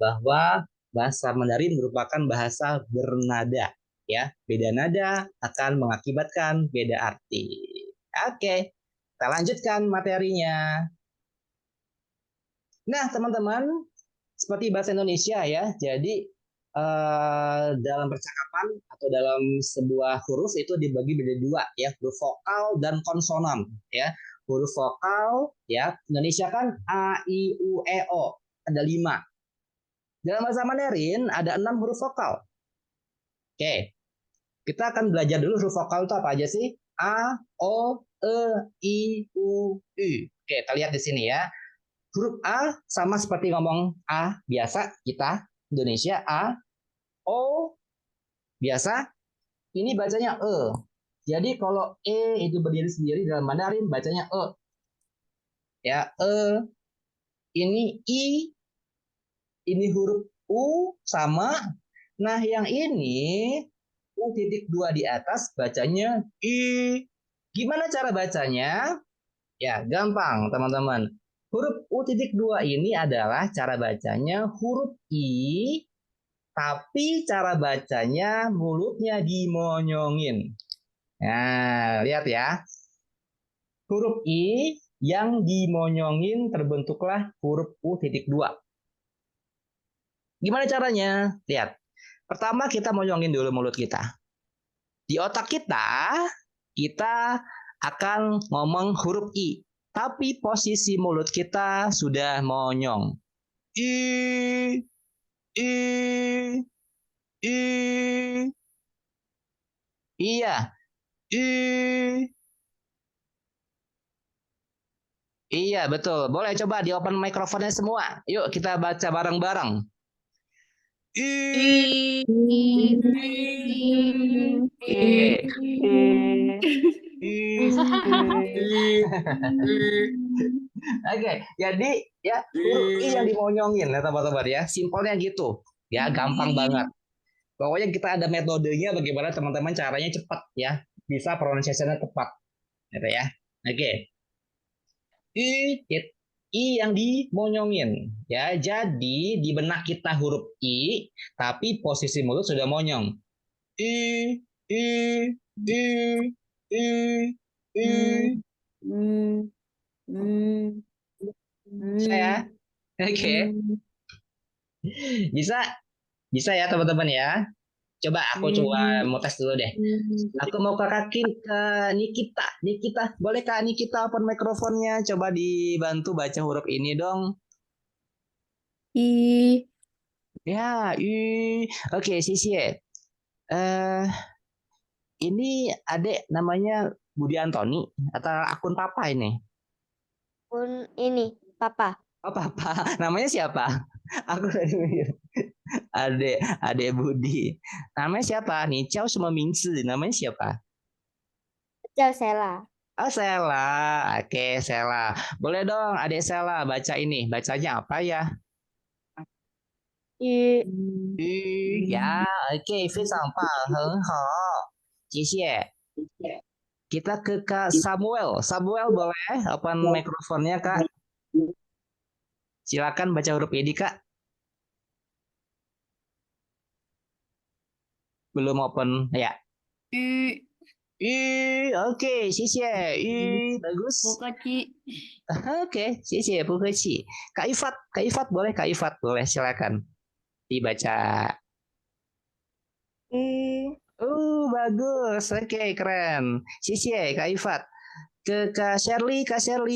bahwa bahasa Mandarin merupakan bahasa bernada, ya. Beda nada akan mengakibatkan beda arti. Oke, kita lanjutkan materinya. Nah, teman-teman, seperti bahasa Indonesia ya. Jadi dalam percakapan atau dalam sebuah huruf itu dibagi menjadi dua ya, huruf vokal dan konsonan ya. Huruf vokal ya, Indonesia kan A, I, U, E, O, ada 5. Dalam bahasa Mandarin ada 6 huruf vokal. Oke, kita akan belajar dulu huruf vokal itu apa aja sih? A, O, E, I, U, U. Oke, kita lihat di sini ya. Huruf A sama seperti ngomong A biasa kita Indonesia A, O biasa. Ini bacanya E. Jadi kalau E itu berdiri sendiri dalam Mandarin bacanya E. Ya, E. Ini I. Ini huruf U sama. Nah, yang ini U.2 di atas bacanya I. Gimana cara bacanya? Ya, gampang teman-teman. Huruf U.2 ini adalah cara bacanya huruf I, tapi cara bacanya mulutnya dimonyongin. Nah, lihat ya. Huruf I yang dimonyongin terbentuklah huruf U.2. Gimana caranya? Lihat. Pertama kita monyongin dulu mulut kita. Di otak kita akan ngomong huruf I. Tapi posisi mulut kita sudah monyong. I, I, I. Iya. I. Iya, betul. Boleh coba di open mikrofonnya semua. Yuk kita baca bareng-bareng. I. Oke, jadi ya huruf I yang dimonyongin ya teman-teman ya. Simpelnya gitu. Ya, gampang banget. Pokoknya kita ada metodenya bagaimana teman-teman caranya cepat ya. Bisa pronunciation-nya tepat. Gitu ya. Oke. I yang dimonyongin ya. Jadi di benak kita huruf I tapi posisi mulut sudah monyong. I Bisa ya? Oke. Bisa ya teman-teman ya. Coba aku mau tes dulu deh. Aku mau ke Nikita. Nikita, boleh Kak Nikita open mikrofonnya? Coba dibantu baca huruf ini dong. I. Ya, Oke, Sisie. Ini adik namanya Budi Antoni atau akun papa ini? Pun ini, Papa. Oh, papa. Namanya siapa? Aku tadi mikir. Adek Budi. Namanya siapa? Nih, Ciao sama Mingsi. Namanya siapa? Jauh Sela. Oh, Sela. Oke, Sela. Boleh dong, Adek Sela baca ini. Bacanya apa ya? I. Ya, oke. 非常棒，很好。谢谢。Kita ke Kak Samuel. Samuel boleh open mikrofonnya, Kak? Silakan baca huruf ini, Kak. Belum open, ya. Oke, 谢谢. Bagus. Oke, 谢谢, 不客气. Kak Ifat boleh, Kak Ifat boleh, silakan dibaca. Bagus. Oke, keren. 谢谢, Kak Ifat. Ke Kak Shirley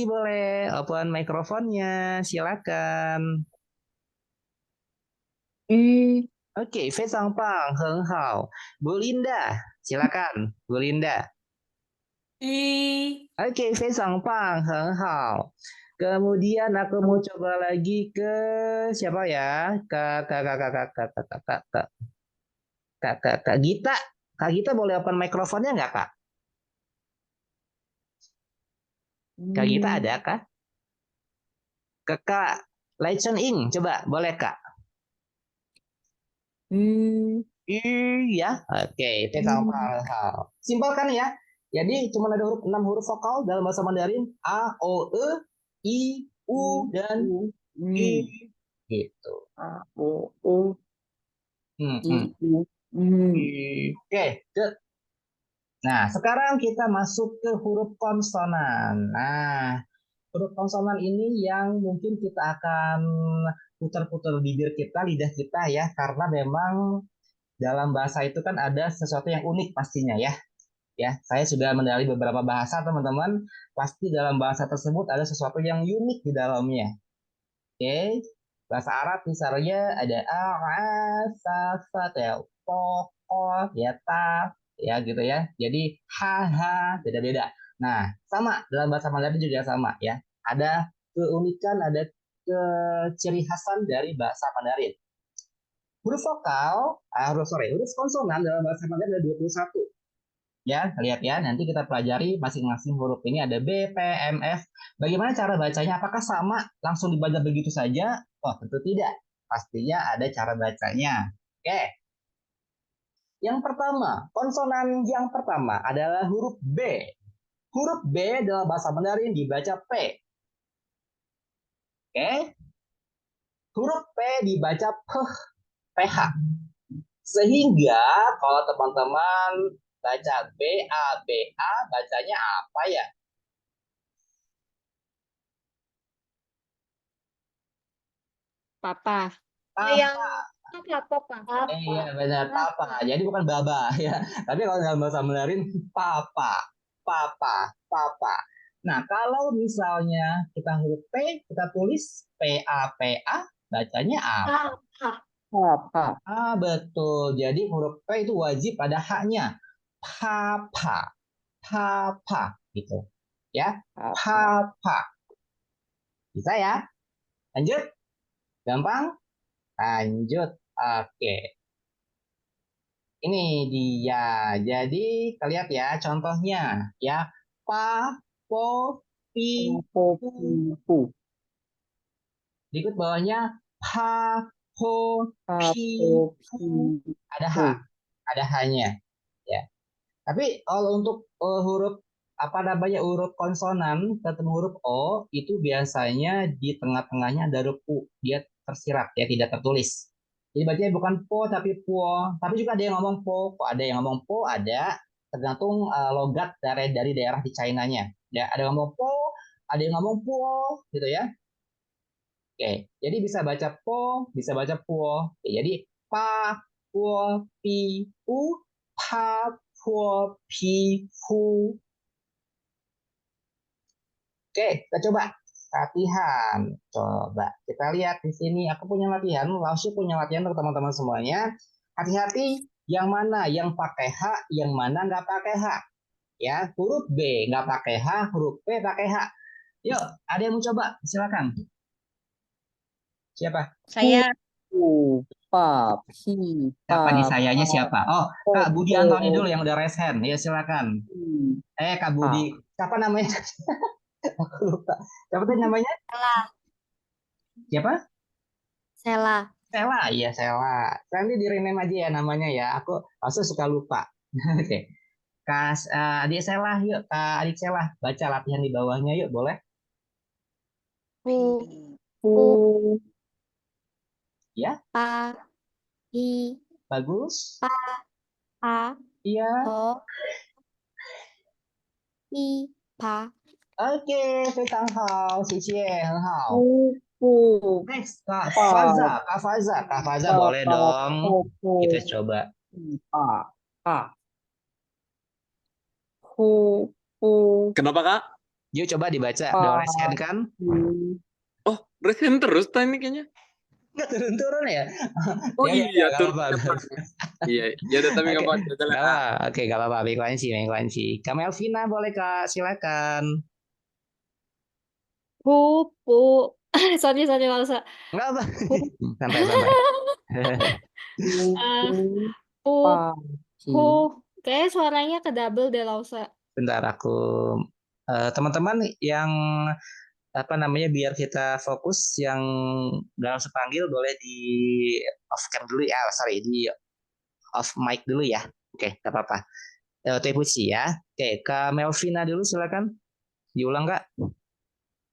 boleh open mikrofonnya, silakan. Oke, 非常棒，很好. Bu Linda, silakan, Bu Linda. Oke, 非常棒，很好. Kemudian aku mau coba lagi ke siapa ya? Kak Gita. Kak Gita boleh open mikrofonnya nggak, Kak? Kak Gita ada, Kak? Kakak Lai Chen Ing, coba boleh, Kak? Iya. Oke, itu hal. Simpel kan ya? Jadi cuma ada 6 huruf vokal dalam bahasa Mandarin. A, O, E, I, U, dan I. Gitu. A, O, U, Hmm, I, hmm. U, Oke, good. Nah, sekarang kita masuk ke huruf konsonan. Nah, huruf konsonan ini yang mungkin kita akan putar-putar bibir kita, lidah kita ya, karena memang dalam bahasa itu kan ada sesuatu yang unik pastinya ya. Ya, saya sudah mendalami beberapa bahasa teman-teman. Pasti dalam bahasa tersebut ada sesuatu yang unik di dalamnya. Oke, bahasa Arab misalnya ada safatel, pokok, ya ta, ya gitu ya. Jadi haha beda-beda. Nah, sama dalam bahasa Mandarin juga sama ya. Ada keunikan, ada keciri khasan dari bahasa Mandarin. Huruf vokal, huruf konsonan dalam bahasa Mandarin ada 21. Ya, lihat ya, nanti kita pelajari masing-masing huruf ini ada B, P, M, F. Bagaimana cara bacanya? Apakah sama langsung dibaca begitu saja? Oh, tentu tidak. Pastinya ada cara bacanya. Oke. Yang pertama, konsonan yang pertama adalah huruf B. Huruf B dalam bahasa Mandarin dibaca P. Oke. Huruf P dibaca PH. Sehingga kalau teman-teman baca BA, bacanya apa ya? Papa. Yang Papa. Iya benar papa. Jadi bukan baba ya. Tapi kalau dalam bahasa Mandarin papa, papa. Nah kalau misalnya kita huruf P, kita tulis PA, bacanya apa? Papa. Betul. Jadi huruf P itu wajib ada haknya. Papa, gitu. Ya, papa. Bisa ya? Lanjut. Gampang? Lanjut. Oke. Ini dia. Jadi lihat ya contohnya ya. Pa, po, pi, pu. Berikut bawahnya pa, po, pi, pu. Ada H. Ada H-nya. Ya. Tapi kalau untuk huruf huruf konsonan ketemu huruf O itu biasanya di tengah-tengahnya ada huruf U. Dia tersirat ya, tidak tertulis. Jadi bacanya bukan po tapi puo. Tapi juga ada yang ngomong po, kok ada yang ngomong po, ada tergantung logat dari daerah di China-nya. Ya, ada yang ngomong po, ada yang ngomong puo gitu ya. Oke, jadi bisa baca po, bisa baca puo. Oke, jadi pa, puo, pi, u, pa, puo, pi, pu. Oke, kita coba latihan. Coba kita lihat di sini. Aku punya latihan, langsung punya latihan untuk teman-teman semuanya. Hati-hati, yang mana yang pakai H, yang mana nggak pakai H. Ya, huruf B nggak pakai H, huruf P pakai H. Yuk, ada yang mau coba? Silakan. Siapa? Saya Siapa nih sayanya siapa? Oh, Kak Budi Antoni dulu yang udah raise hand. Ya, silakan. Kak Budi. Siapa namanya? Aku lupa. Siapa tadi namanya? Siapa? Sela. Sela, iya Sela. Nanti di rename aja ya namanya ya. Aku langsung suka lupa. Oke. Adik Sela, yuk. Adik Sela, baca latihan di bawahnya yuk, boleh? Ya, Pa. I. bagus. Pa. Iya. I. Pa. Oke, 非常好，谢谢，很好。Next, Kak Faza boleh dong. Kita coba. Kenapa Kak? Yuk coba dibaca. Udah raise hand kan? Oh, raise hand terus tadi kayaknya. Nggak turun-turun ya? Oh Ya, iya, nggak turun. apa-apa. Iya, ya udah tapi nggak apa-apa. Jalan. Nggak apa. Oke, nggak apa-apa. Mengkuansi. Kak Melvina boleh Kak, silakan. Pupu. Sorry, nggak usah. Nggak apa. Santai. Pu. Kayaknya suaranya ke double deh, Lausa. Bentar aku teman-teman yang apa namanya, biar kita fokus yang dalam sepanggil boleh di off cam dulu ya, sorry, di off mic dulu ya. Oke, nggak apa-apa. Tepusi ya. Oke, Kak Melvina dulu silakan. Diulang Kak.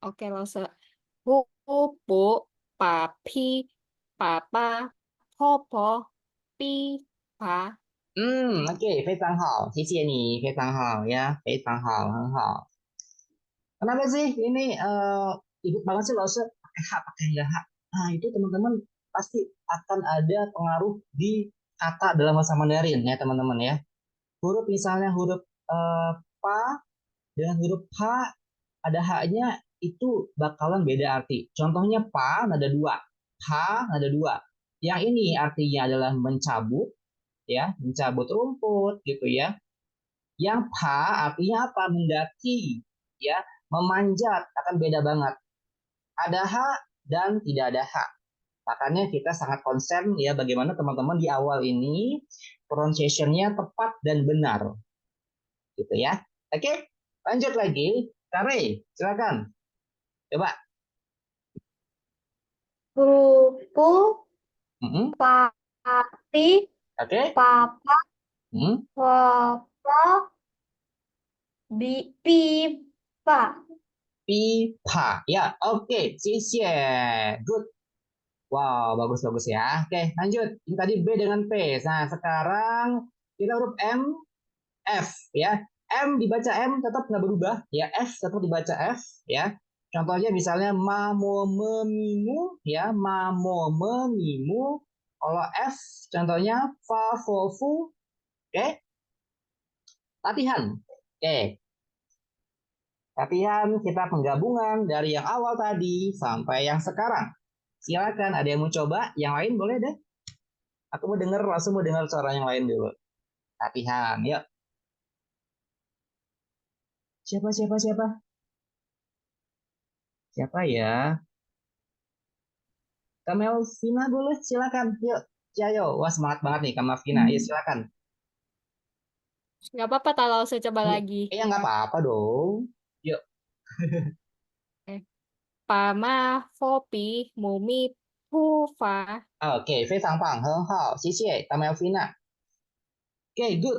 Oke, 老师，姑姑、爸比、爸爸、婆婆、比爸。Oke, 非常好，谢谢你，非常好ya, 非常好，很好。Kenapa sih ini ribet banget sih Lause pakai H pakai nggak H? Nah itu teman-teman pasti akan ada pengaruh di kata dalam bahasa Mandarin ya teman-teman ya. Huruf misalnya huruf pa dengan huruf H ada H-nya itu bakalan beda arti. Contohnya pa nada dua, H nada dua. Yang ini artinya adalah mencabut ya, mencabut rumput gitu ya. Yang pa artinya apa? Mendaki ya, memanjat akan beda banget. Ada H dan tidak ada H. Makanya kita sangat concern ya bagaimana teman-teman di awal ini pronunciation-nya tepat dan benar. Gitu ya. Oke, lanjut lagi. Kare, silakan. Coba. Buku, Mm-mm. papi, Oke. papa, Mm. papa, pipa. Pipa. Ya, oke. 谢谢. Good. Wow, bagus-bagus ya. Oke, lanjut. Ini tadi B dengan P. Nah, sekarang kita huruf M, F ya. M dibaca M tetap nggak berubah ya. F tetap dibaca F ya. Contohnya misalnya mamo memimu ya, mamo memimu. Kalau F contohnya fa fo fu. Oke. Latihan. Oke. Latihan kita penggabungan dari yang awal tadi sampai yang sekarang. Silakan, ada yang mau coba? Yang lain boleh deh. Aku mau dengar, langsung mau dengar suara yang lain dulu. Latihan, yuk. Siapa, siapa, siapa? Siapa ya? Kak Melvina boleh, silakan. Yuk, Jayo. Wah, semangat banget nih Kak Melvina. Yuk, silakan. Nggak apa-apa kalau saya coba lagi. Nggak apa-apa dong. Yuk. Pama, Fopi, Mumi, Pufa. Oke, 非常棒，很好，谢谢 Kak Melvina. Oke, good.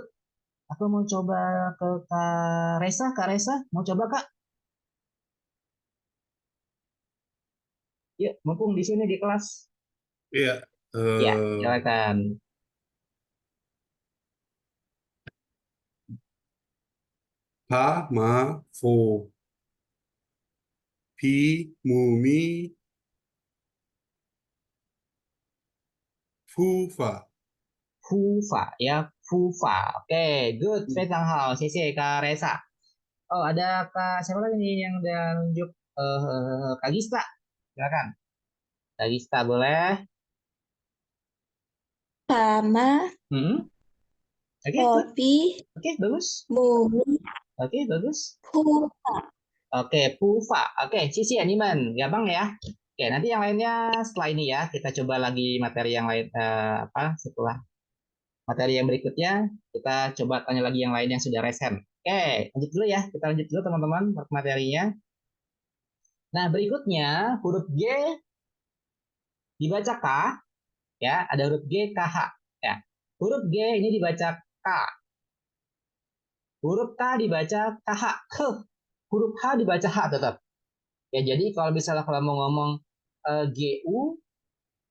Aku mau coba ke Kak Resa. Kak Resa, mau coba Kak? Yuk, mumpung di sini di kelas. Iya. Ya, silakan. Pa, ma, fo. Pi, mu, mi. Fu, fa. Fufa ya, Fufa. Oke, good. 非常好，谢谢 Kak Resa. Oh, ada Kak siapa lagi nih yang udah nunjuk Kak Gista. Silakan. Kak Gista boleh. Pama, Oke, good. Popi, Oke, bagus. Mumi, Oke, bagus. Pupa. Oke, Pufa. Oke, Cici Animan. Gampang ya. Oke, nanti yang lainnya setelah ini ya. Kita coba lagi materi yang lain setelah materi yang berikutnya kita coba tanya lagi yang lain yang sudah resen. Oke, lanjut dulu ya. Kita lanjut dulu teman-teman materinya. Nah, berikutnya huruf G dibaca K ya, ada huruf G KH ya. Huruf G ini dibaca K. Huruf K dibaca KH. Huruf H dibaca H tetap. Ya, jadi kalau misalnya kalau mau ngomong GU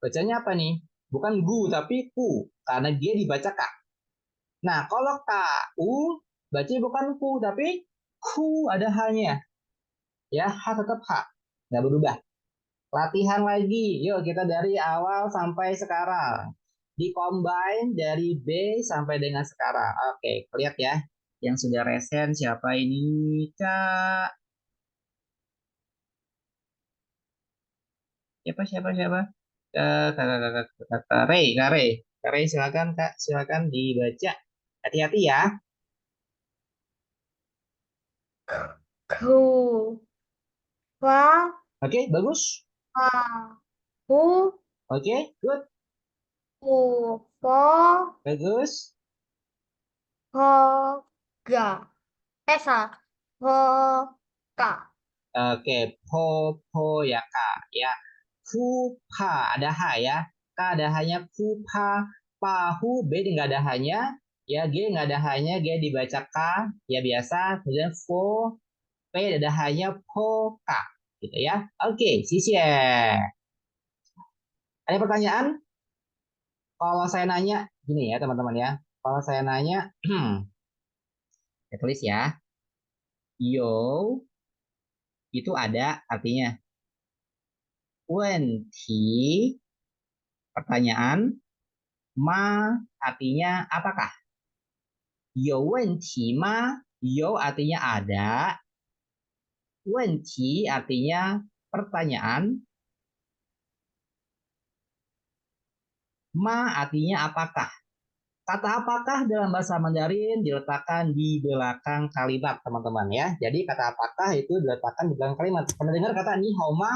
bacanya apa nih? Bukan gu tapi ku karena G dibaca K. Nah, kalau KU bacanya bukan ku tapi ku ada H-nya. Ya, H tetap H. Nggak berubah. Latihan lagi. Yuk, kita dari awal sampai sekarang. Di-combine dari B sampai dengan sekarang. Oke, lihat ya. Yang sudah resen siapa ini, Kak? Siapa? Kak Rey. Kak Rey, silakan, Kak. Silakan dibaca. Hati-hati ya. Ku, fa, Oke, bagus. pa, pu, Oke, good. pu, po, Bagus. ho, ga. Sa, ho, ka. Oke, po ya kak ya. Kupa ada h ya. K ada hanya kupa. Pahu B nggak ada hanya. Ya G nggak ada hanya. G dibaca K ya biasa. Kemudian fo P ada hanya po K gitu ya. Oke, sisia. Ada pertanyaan? Kalau saya nanya gini ya teman-teman ya. Kalau saya nanya, saya tulis ya. Yo itu ada artinya. Wenti pertanyaan. Ma artinya apakah? Yo wenti ma. Yo artinya ada. Wenti artinya pertanyaan. Ma artinya apakah. Kata apakah dalam bahasa Mandarin diletakkan di belakang kalimat, teman-teman ya. Jadi kata apakah itu diletakkan di belakang kalimat. Pernah dengar kata ni hao ma?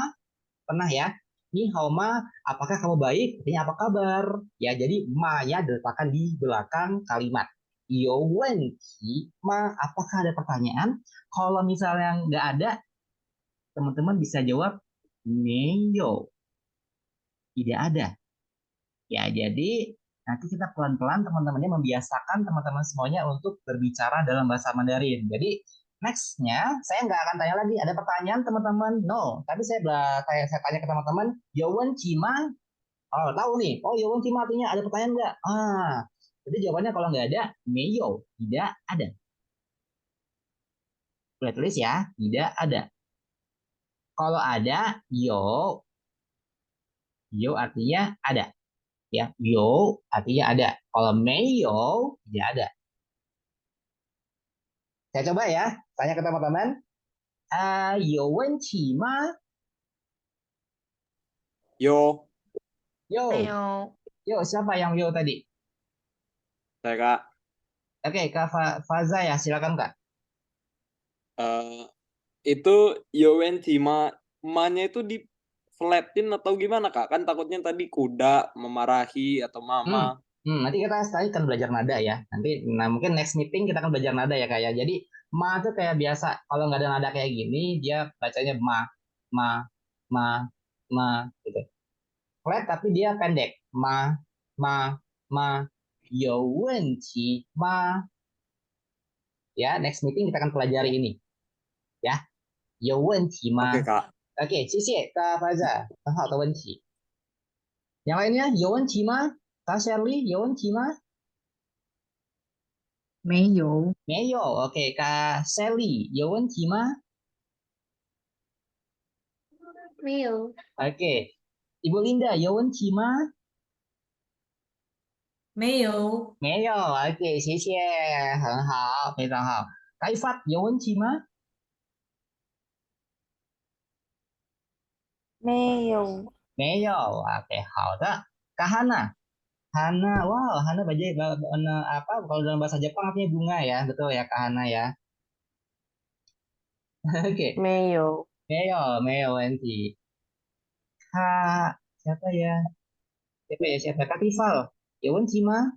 Pernah ya? Ni hao ma, apakah kamu baik? Artinya apa kabar? Ya, jadi ma-nya diletakkan di belakang kalimat. Yo wen qi ma, apakah ada pertanyaan? Kalau misalnya nggak ada, teman-teman bisa jawab meyo. Tidak ada. Ya, jadi nanti kita pelan-pelan teman-temannya membiasakan teman-teman semuanya untuk berbicara dalam bahasa Mandarin. Jadi next-nya saya nggak akan tanya lagi ada pertanyaan teman-teman, no. Tapi saya tanya ke teman-teman, Yowen Cima, oh tahu nih, oh Yowen Cima artinya ada pertanyaan nggak? Jadi jawabannya kalau nggak ada, Meyo, tidak ada. Boleh tulis ya, tidak ada. Kalau ada, yo artinya ada. Ya, yo artinya ada. Kalau meyo tidak ada. Saya coba ya, tanya ke teman-teman. Yo wen qi ma? Yo, Yo, 没有， yo siapa yang yo tadi? saya Kak. Oke, Kak Faza ya, silakan Kak. Eh, itu Yowen Cima, ma-nya itu di flatin atau gimana Kak? Kan takutnya tadi kuda memarahi atau mama. Nanti kita setelah akan belajar nada ya. Nanti, nah mungkin next meeting kita akan belajar nada ya Kak ya. Jadi ma itu kayak biasa. Kalau nggak ada nada kayak gini, dia bacanya ma, ma, ma gitu. Flat tapi dia pendek. Ma, yo wen qi ma. Ya, next meeting kita akan pelajari ini. Ya, yo wen qi ma. Oke Kak. Oke, 谢谢 Kak Faza，很好的问题。Yang lainnya, 有问题吗？ Kak Shirley 有问题吗？没有，没有。Oke, Kak Sally 有问题吗？ 没有， Oke, Ibu Linda 有问题吗？没有，没有。Oke, 谢谢，很好，非常好。Kak Ifat 有问题吗？没有，没有。Oke, 好的。Kak Hana, wow, Hana apa? Kalau dalam bahasa Jepang artinya bunga ya, betul ya Kak Hana ya. Oke, 没有，没有问题。Kak siapa ya? Siapa? Kak Tifal, 有问题吗？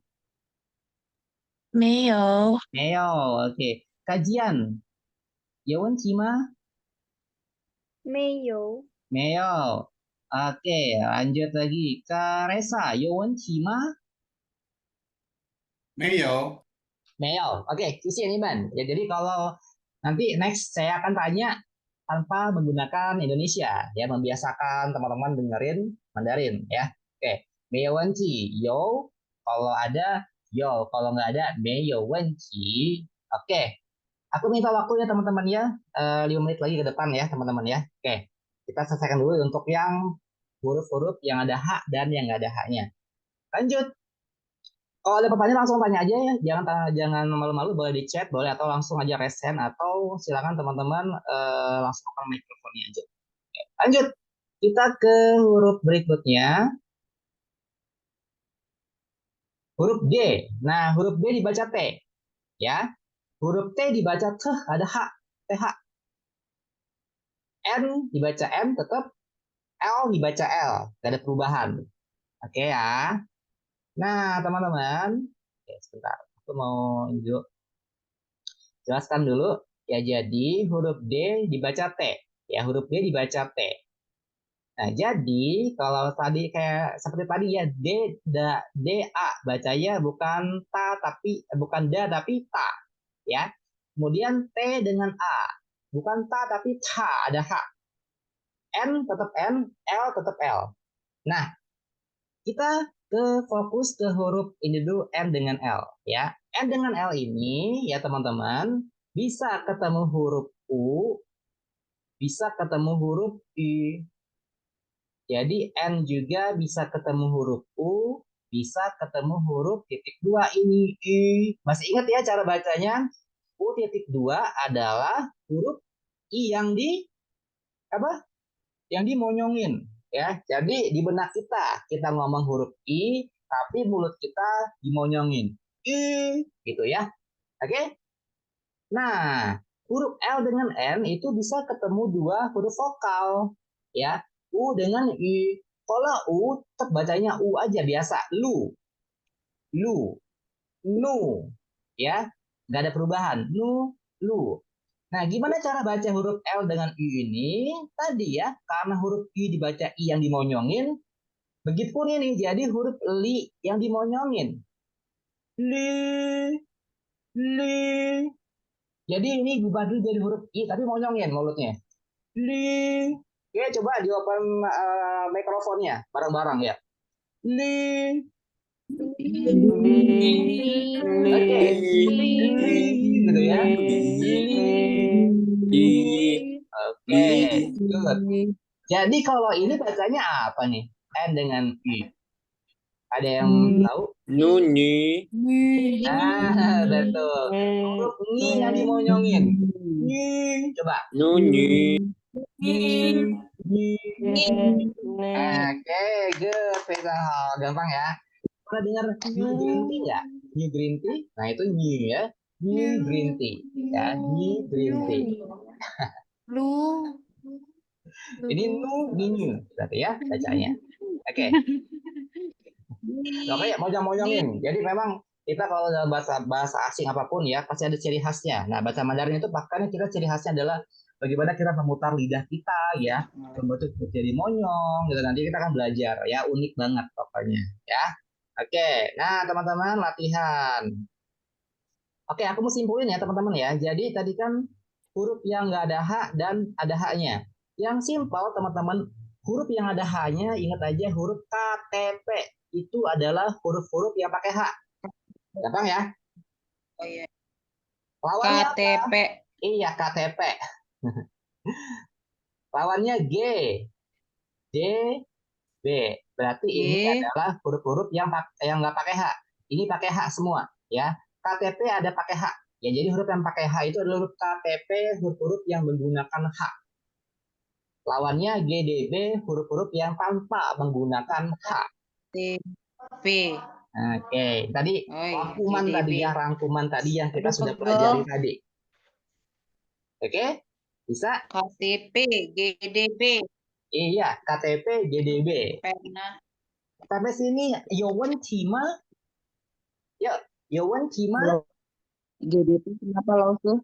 没有，没有。Oke, kajian 有问题吗？没有，没有。Oke, lanjut lagi. Kak Resa, 有问题吗？没有，没有. Oke, 谢谢你们. Ya, jadi kalau nanti next saya akan tanya tanpa menggunakan Indonesia, ya membiasakan teman-teman dengerin Mandarin, ya. Oke, 没有问题. Yo, kalau ada yo, kalau nggak ada 没有问题. Oke, aku minta waktunya teman-teman ya, 5 menit lagi ke depan ya teman-teman ya. Oke, kita selesaikan dulu untuk yang huruf-huruf yang ada hak dan yang nggak ada haknya. Lanjut. Kalau ada pertanyaan langsung tanya aja ya, jangan malu-malu, boleh di chat, boleh atau langsung aja raise hand atau silakan teman-teman langsung open mikrofonnya aja. Oke, lanjut, kita ke huruf berikutnya, huruf D. Nah, huruf D dibaca T, ya. Huruf T dibaca T, ada H, TH. N dibaca M tetap, L dibaca L, gak ada perubahan. Oke ya. Nah, teman-teman, oke, sebentar, aku mau jelaskan dulu. Ya, jadi huruf D dibaca T. Ya, huruf D dibaca T. Nah, jadi kalau tadi kayak seperti tadi ya, D A bacanya bukan ta tapi bukan da tapi ta, ya. Kemudian T dengan A, bukan ta tapi ta, ada H. N tetap N, L tetap L. Nah, kita fokus ke huruf ini dulu, N dengan L, ya. N dengan L ini ya teman-teman bisa ketemu huruf U, bisa ketemu huruf I. Jadi N juga bisa ketemu huruf U, bisa ketemu huruf titik 2 ini I. Masih ingat ya cara bacanya? U titik 2 adalah huruf I yang apa? Yang dimonyongin, ya. Jadi di benak kita ngomong huruf I, tapi mulut kita dimonyongin. I, gitu ya. Oke? Nah, huruf L dengan N itu bisa ketemu dua huruf vokal, ya. U dengan I. Kalau U tetap bacanya U aja biasa. Lu, nu, ya. Nggak ada perubahan. Nu, lu. Nah, gimana cara baca huruf L dengan I ini? Tadi ya, karena huruf I dibaca I yang dimonyongin, begitupun ini jadi huruf li yang dimonyongin. Li, li. Jadi ini berubah dulu jadi huruf I tapi monyongin mulutnya. Li. Oke, coba di open mikrofonnya bareng-barang ya. Li. Oke. Li. Gitu ya. Oke, good. Jadi kalau ini bacanya apa nih? N dengan I. Ada yang tahu? Nunyi. Nah, betul. Huruf Ni yang dimonyongin. Ni. Coba. Nunyi. Oke, good. Gampang ya. Pernah dengar New Green Tea nggak? New Green Tea? Nah, itu New ya. New Green Tea. Ya, New Green Tea. Ini New berarti ya bacanya. Oke. Oke, monyong-monyongin. Jadi memang kita kalau dalam bahasa asing apapun ya pasti ada ciri khasnya. Nah, bahasa Mandarin itu makanya kita ciri khasnya adalah bagaimana kita memutar lidah kita ya, membentuk jadi monyong. Gitu. Nanti kita akan belajar ya, unik banget pokoknya ya. Oke, nah teman-teman latihan. Oke, aku mau simpulin ya teman-teman ya. Jadi tadi kan huruf yang nggak ada H dan ada H-nya. Yang simpel teman-teman, huruf yang ada H-nya ingat aja huruf KTP. Itu adalah huruf-huruf yang pakai H. Gampang ya? Oh iya. Lawannya KTP. apa? Iya, KTP. Lawannya G. D, B. Berarti ini adalah huruf-huruf yang nggak pakai H. Ini pakai H semua, ya. KTP ada pakai H. Ya, jadi huruf yang pakai H itu adalah huruf KTP, huruf-huruf yang menggunakan H. Lawannya GDB, huruf-huruf yang tanpa menggunakan H. TP. Oke, tadi rangkuman tadi ya, rangkuman tadi yang kita sudah pelajari tadi. Oke, bisa? KTP, GDB. Iya, KTP, GDB. Pernah. Sampai sini, Yowen Cima. Yuk, Yowen Cima. GDP kenapa langsung?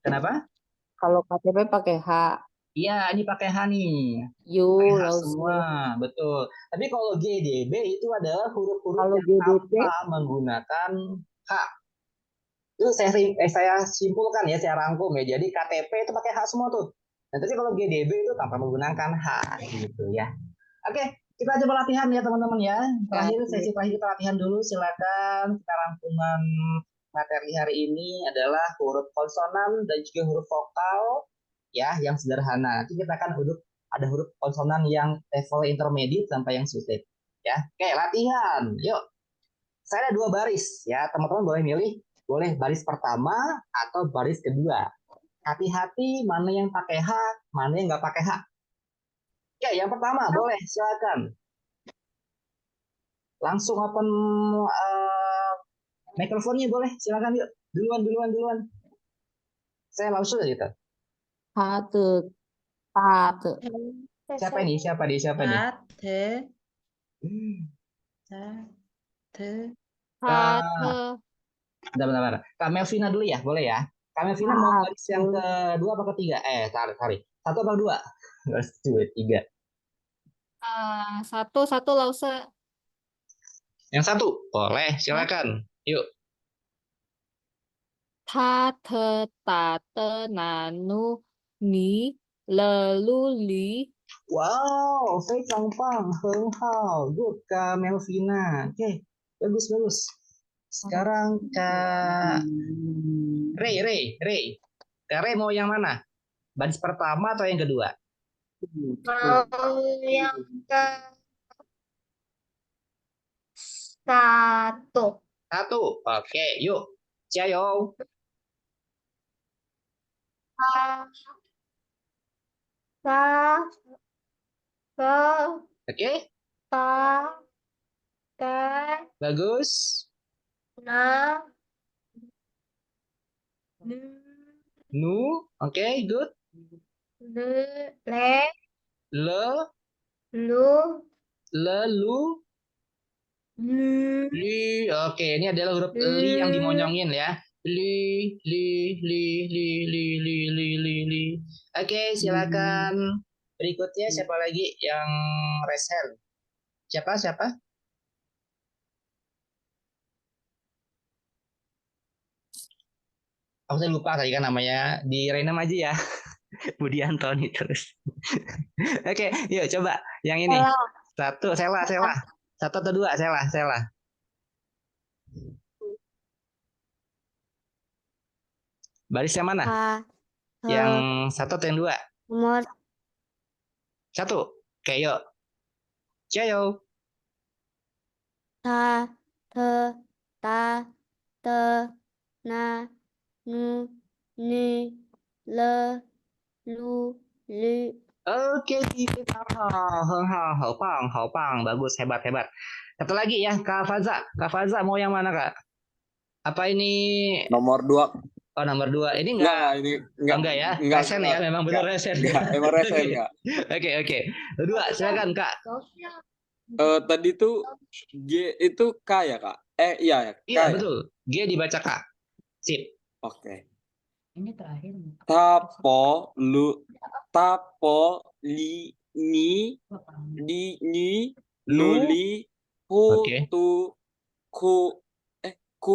Kenapa? Kalau KTP pakai H. Iya, ini pakai H nih. Yu, Pakai H semua, betul. Tapi kalau GDB itu adalah huruf-huruf yang tanpa menggunakan H. Itu saya simpulkan ya, saya rangkum ya. Jadi KTP itu pakai H semua tuh. Nah, tapi kalau GDB itu tanpa menggunakan H gitu ya. Oke, kita coba latihan ya teman-teman ya. Terakhir sesi terakhir kita latihan dulu. Silakan kita rangkuman materi hari ini adalah huruf konsonan dan juga huruf vokal ya yang sederhana. Nanti kita akan ada huruf konsonan yang level intermediate sampai yang sulit ya. Oke, latihan. Yuk. Saya ada 2 baris ya. Teman-teman boleh milih, boleh baris pertama atau baris kedua. Hati-hati mana yang pakai H, mana yang nggak pakai H. Oke, yang pertama boleh, silakan. Langsung open mikrofonnya boleh, silakan yuk. Duluan. Saya langsung gitu. Hate. Siapa nih? Bentar. Kak Melvina dulu ya, boleh ya? Kak Melvina mau baris yang kedua apa ketiga? Sorry. Satu apa dua? Harus dua, tiga. Satu Lause. Yang satu, boleh, silakan. Yuk. Ta te ta te na nu ni le lu li. Wow, 非常棒，很好，good Kak Melvina. Oke, bagus bagus. Sekarang Kak Ray. Kak Ray mau yang mana? Baris pertama atau yang kedua? Mau yang ke satu. Satu. Oke, yuk. Ciao. Ta, ta, ke, Oke, ta, ke, bagus. na, nu, Nu, oke, good. lu, le, Le, lu, lu, lu, li. Oke, ini adalah huruf li yang lu, dimonyongin ya. Li. Oke, silakan. Berikutnya siapa lagi yang raise hand? Siapa? Aku saya lupa tadi kan namanya. Di Renam aja ya. Budi Antoni terus. Oke, yuk coba yang ini. Satu, Sela. Satu atau dua, Sela. Baris yang mana? Yang satu atau yang dua? nomor Satu. Oke, yuk. Ciao. ta, te, ta, te, na, nu, ni, le, lu, li. Oke, hao bang, bagus, hebat. Satu lagi ya, Kak Faza mau yang mana Kak? Apa ini? Nomor 2. Oh, nomor 2. Ini enggak enggak ya? Resen ya, memang benar resen. Emang resen enggak. Oke. Dua, silakan Kak. Tadi tuh G itu K ya, Kak? Iya ya, K Iya, ya? betul. G dibaca Kak. Sip. Oke. Ini terakhir. Tapo li ni di ni luli Oke. tu ku ku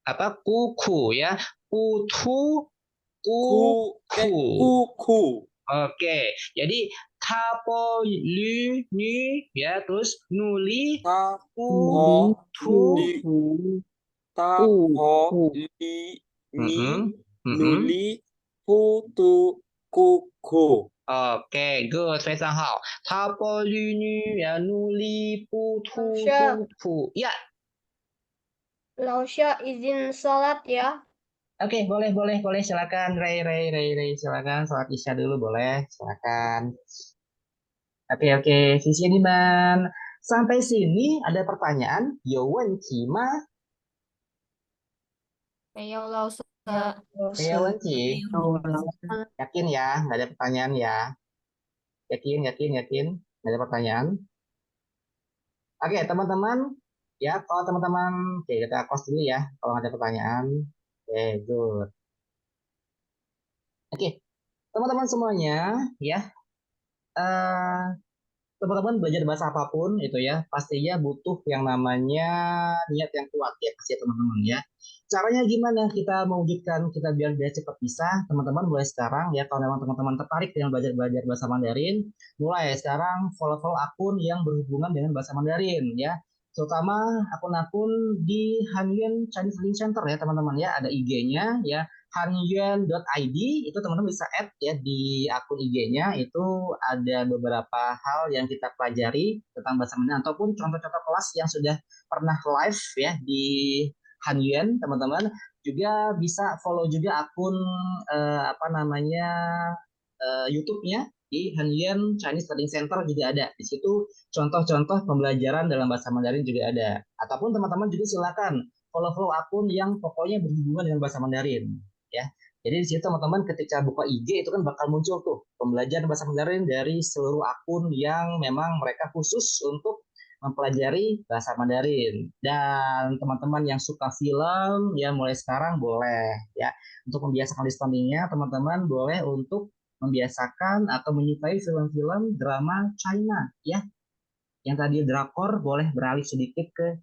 Apa? Kuku ya. Kutu. kuku. Oke. Jadi tapo lu ni ya, terus nuli Tapo li ni nuli putu kuku. Oke, good, 非常好。tapo lu ni ya nuli putu kuku. Ya. Lausya izin sholat ya. Oke, boleh, silakan Ray, silakan sholat isya dulu boleh, silakan. Oke, sisi ini Man. Sampai sini ada pertanyaan, Yowen Cima. Yakin ya, nggak ada pertanyaan ya? Yakin, nggak ada pertanyaan. Oke, teman-teman, ya kalau teman-teman, oke kita close dulu ya, kalau nggak ada pertanyaan. Oke, good. Oke, teman-teman semuanya, ya, teman-teman belajar bahasa apapun itu ya, pastinya butuh yang namanya niat yang kuat ya, pasti teman-teman ya. Caranya gimana kita mewujudkan kita biar cepat bisa, teman-teman mulai sekarang ya, kalau memang teman-teman tertarik dengan belajar bahasa Mandarin, mulai sekarang follow akun yang berhubungan dengan bahasa Mandarin ya. Terutama akun-akun di Hanyuan Chinese Learning Center ya teman-teman ya, ada IG-nya ya, hanyuan.id, itu teman-teman bisa add ya di akun IG-nya, itu ada beberapa hal yang kita pelajari tentang bahasa Mandarin ataupun contoh-contoh kelas yang sudah pernah live ya di Hanyuan teman-teman. Juga bisa follow juga akun YouTube-nya di Hanyuan Chinese Learning Center juga ada. Di situ contoh-contoh pembelajaran dalam bahasa Mandarin juga ada. Ataupun teman-teman juga silakan follow akun yang pokoknya berhubungan dengan bahasa Mandarin ya. Jadi di situ teman-teman ketika buka IG itu kan bakal muncul tuh pembelajaran bahasa Mandarin dari seluruh akun yang memang mereka khusus untuk mempelajari bahasa Mandarin. Dan teman-teman yang suka film ya mulai sekarang boleh ya untuk membiasakan listeningnya, teman-teman boleh untuk membiasakan atau menyukai film-film drama China ya. Yang tadi drakor boleh beralih sedikit ke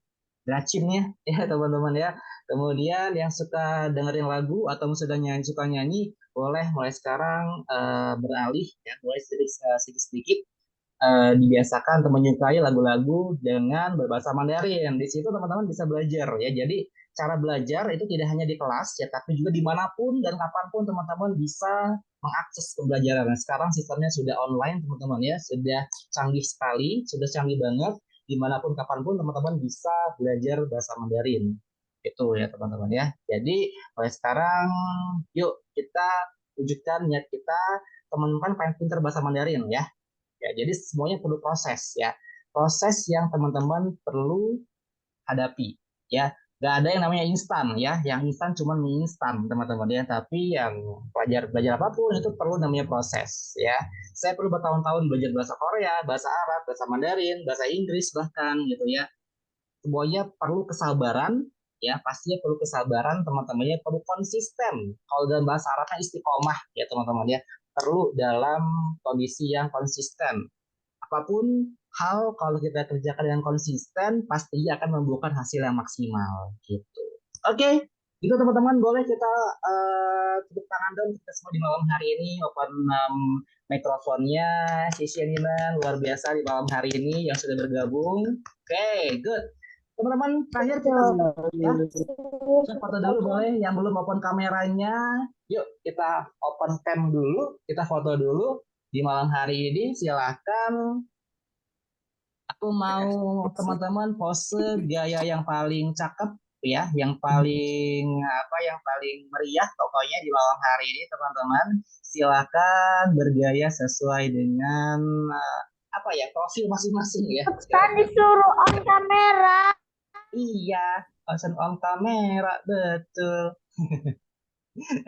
Dracin ya teman-teman ya. Kemudian yang suka dengerin lagu atau suka nyanyi boleh mulai sekarang beralih ya, mulai sedikit dibiasakan untuk menyukai lagu-lagu dengan berbahasa Mandarin. Di situ teman-teman bisa belajar ya. Jadi cara belajar itu tidak hanya di kelas ya, tapi juga dimanapun dan kapanpun teman-teman bisa mengakses pembelajaran. Nah, sekarang sistemnya sudah online teman-teman ya, sudah canggih sekali, sudah canggih banget. Dimanapun kapanpun teman-teman bisa belajar bahasa Mandarin. Itu ya teman-teman ya. Jadi mulai sekarang yuk kita wujudkan niat kita, teman-teman pengen pintar bahasa Mandarin ya. Ya, jadi semuanya perlu proses ya. Proses yang teman-teman perlu hadapi ya. Gak ada yang namanya instan ya. Yang instan cuma mie instan teman-teman ya. Tapi yang belajar apapun itu perlu namanya proses ya. Saya perlu bertahun-tahun belajar bahasa Korea, bahasa Arab, bahasa Mandarin, bahasa Inggris bahkan gitu ya. Semuanya perlu kesabaran ya, pastinya perlu kesabaran teman-temannya, perlu konsisten. Kalau dalam bahasa Arabnya istiqomah ya teman-teman ya, perlu dalam kondisi yang konsisten. Apapun hal kalau kita kerjakan dengan konsisten pastinya akan membuahkan hasil yang maksimal gitu. Oke, gitu teman-teman, boleh kita tepuk tangan dong kita semua di malam hari ini, open mikrofonnya Sisi Niman luar biasa di malam hari ini yang sudah bergabung. Oke, good. Teman-teman, terakhir kita ya, kita foto dulu boleh, yang belum open kameranya, yuk kita open cam dulu, kita foto dulu di malam hari ini. Silahkan, aku mau teman-teman pose gaya yang paling cakep ya, yang paling yang paling meriah pokoknya di malam hari ini teman-teman. Silahkan bergaya sesuai dengan profil masing-masing ya. Kan disuruh on kamera. Iya, langsung on kamera, betul.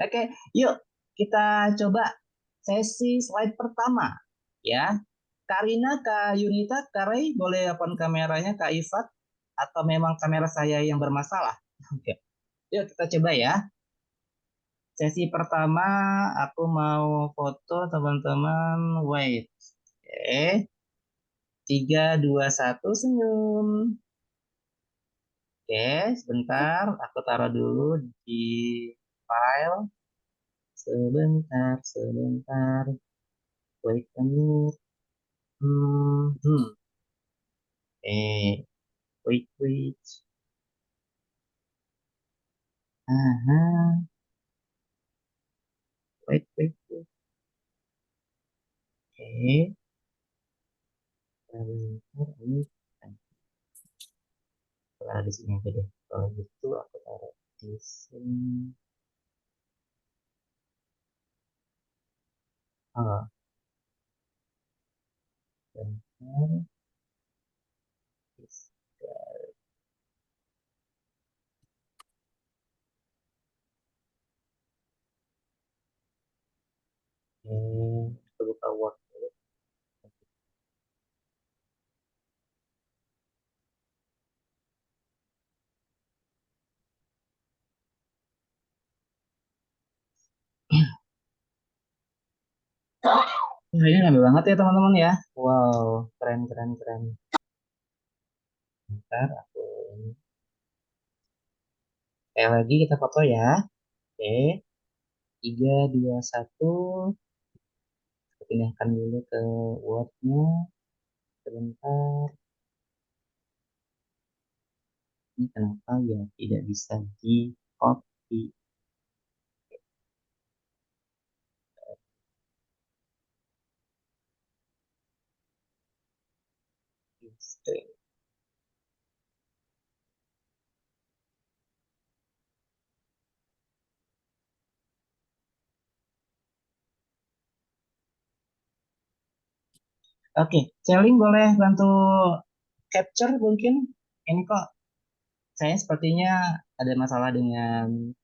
Oke, yuk kita coba sesi slide pertama. Ya, Karina, Kak Yunita, Kak Ray, boleh open kameranya, Kak Ifat? Atau memang kamera saya yang bermasalah? Oke, yuk kita coba ya. Sesi pertama, aku mau foto teman-teman. Wait. Oke, 3, 2, 1, senyum. Oke, sebentar. Aku taruh dulu di file. Sebentar. Wait a minute. Wait. Aha. Wait. Oke. Sebentar ini. Taruh di sini aja deh. Kalau gitu aku taruh di sini. Oh, sebentar. Oke, kita buka Word dulu. Ini rame banget ya teman-teman ya. Wow, keren. Bentar, aku ini. Sekali lagi kita foto ya. Oke, 3, 2, 1. Kita pindahkan dulu ke Word-nya. Sebentar. Ini kenapa ya tidak bisa di copy? Oke, Celing boleh bantu capture mungkin? Ini kok saya sepertinya ada masalah dengan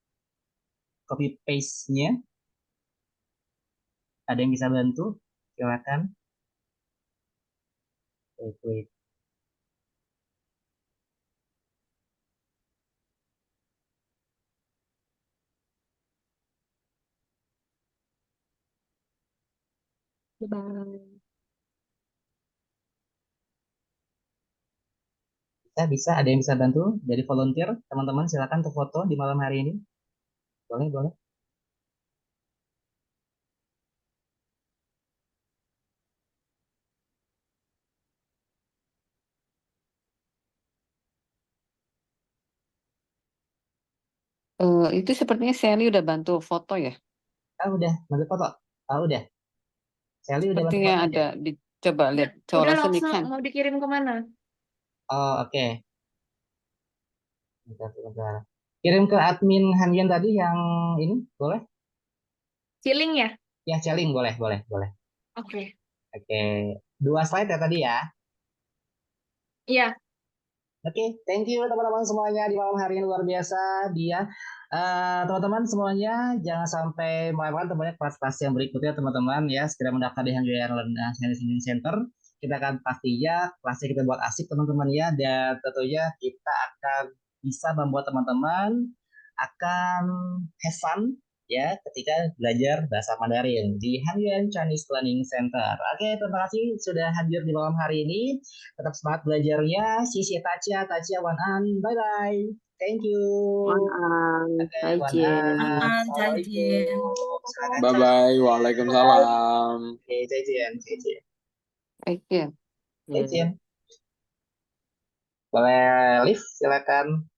copy paste-nya. Ada yang bisa bantu? Silakan. Wait. Bye-bye. Bisa, ada yang bisa bantu dari volunteer, teman-teman silakan untuk foto di malam hari ini. Boleh, boleh. Itu sepertinya Sally udah bantu foto ya. Udah, bantu foto. Udah. Sally udah bantu Sepertinya foto ada. ya? Coba lihat. Udah Coba langsung kan. mau dikirim kemana? Oh, oke. Bentar, bentar. Kirim ke admin Hanyan tadi yang ini, boleh? Ciling ya? Ya, Celing, boleh, boleh, boleh. Oke. Oke. 2 slide ya tadi ya. Iya. Oke, thank you teman-teman semuanya di malam hari ini luar biasa dia. Teman-teman semuanya jangan sampai melewatkan temannya kelas-kelas yang berikutnya teman-teman ya. Segera mendaftar di Hungarian Learning Center. Kita akan pastinya kelasnya kita buat asik teman-teman ya. Dan tentunya kita akan bisa membuat teman-teman akan have fun ya ketika belajar bahasa Mandarin di Hanyuan Chinese Learning Center. Oke, terima kasih sudah hadir di malam hari ini. Tetap semangat belajarnya. Xie Tacia, Tacia Wan An. Bye bye. Thank you. Oke, Wan An. Aman, Assalamualaikum. Jajin. Silakan, Bye Cak. bye, waalaikumsalam. Oke, Jajan, Jajan. Oke. Jajan. Boleh live, silakan.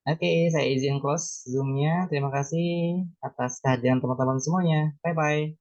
Oke, saya izin close Zoom-nya. Terima kasih atas kehadiran teman-teman semuanya. Bye-bye.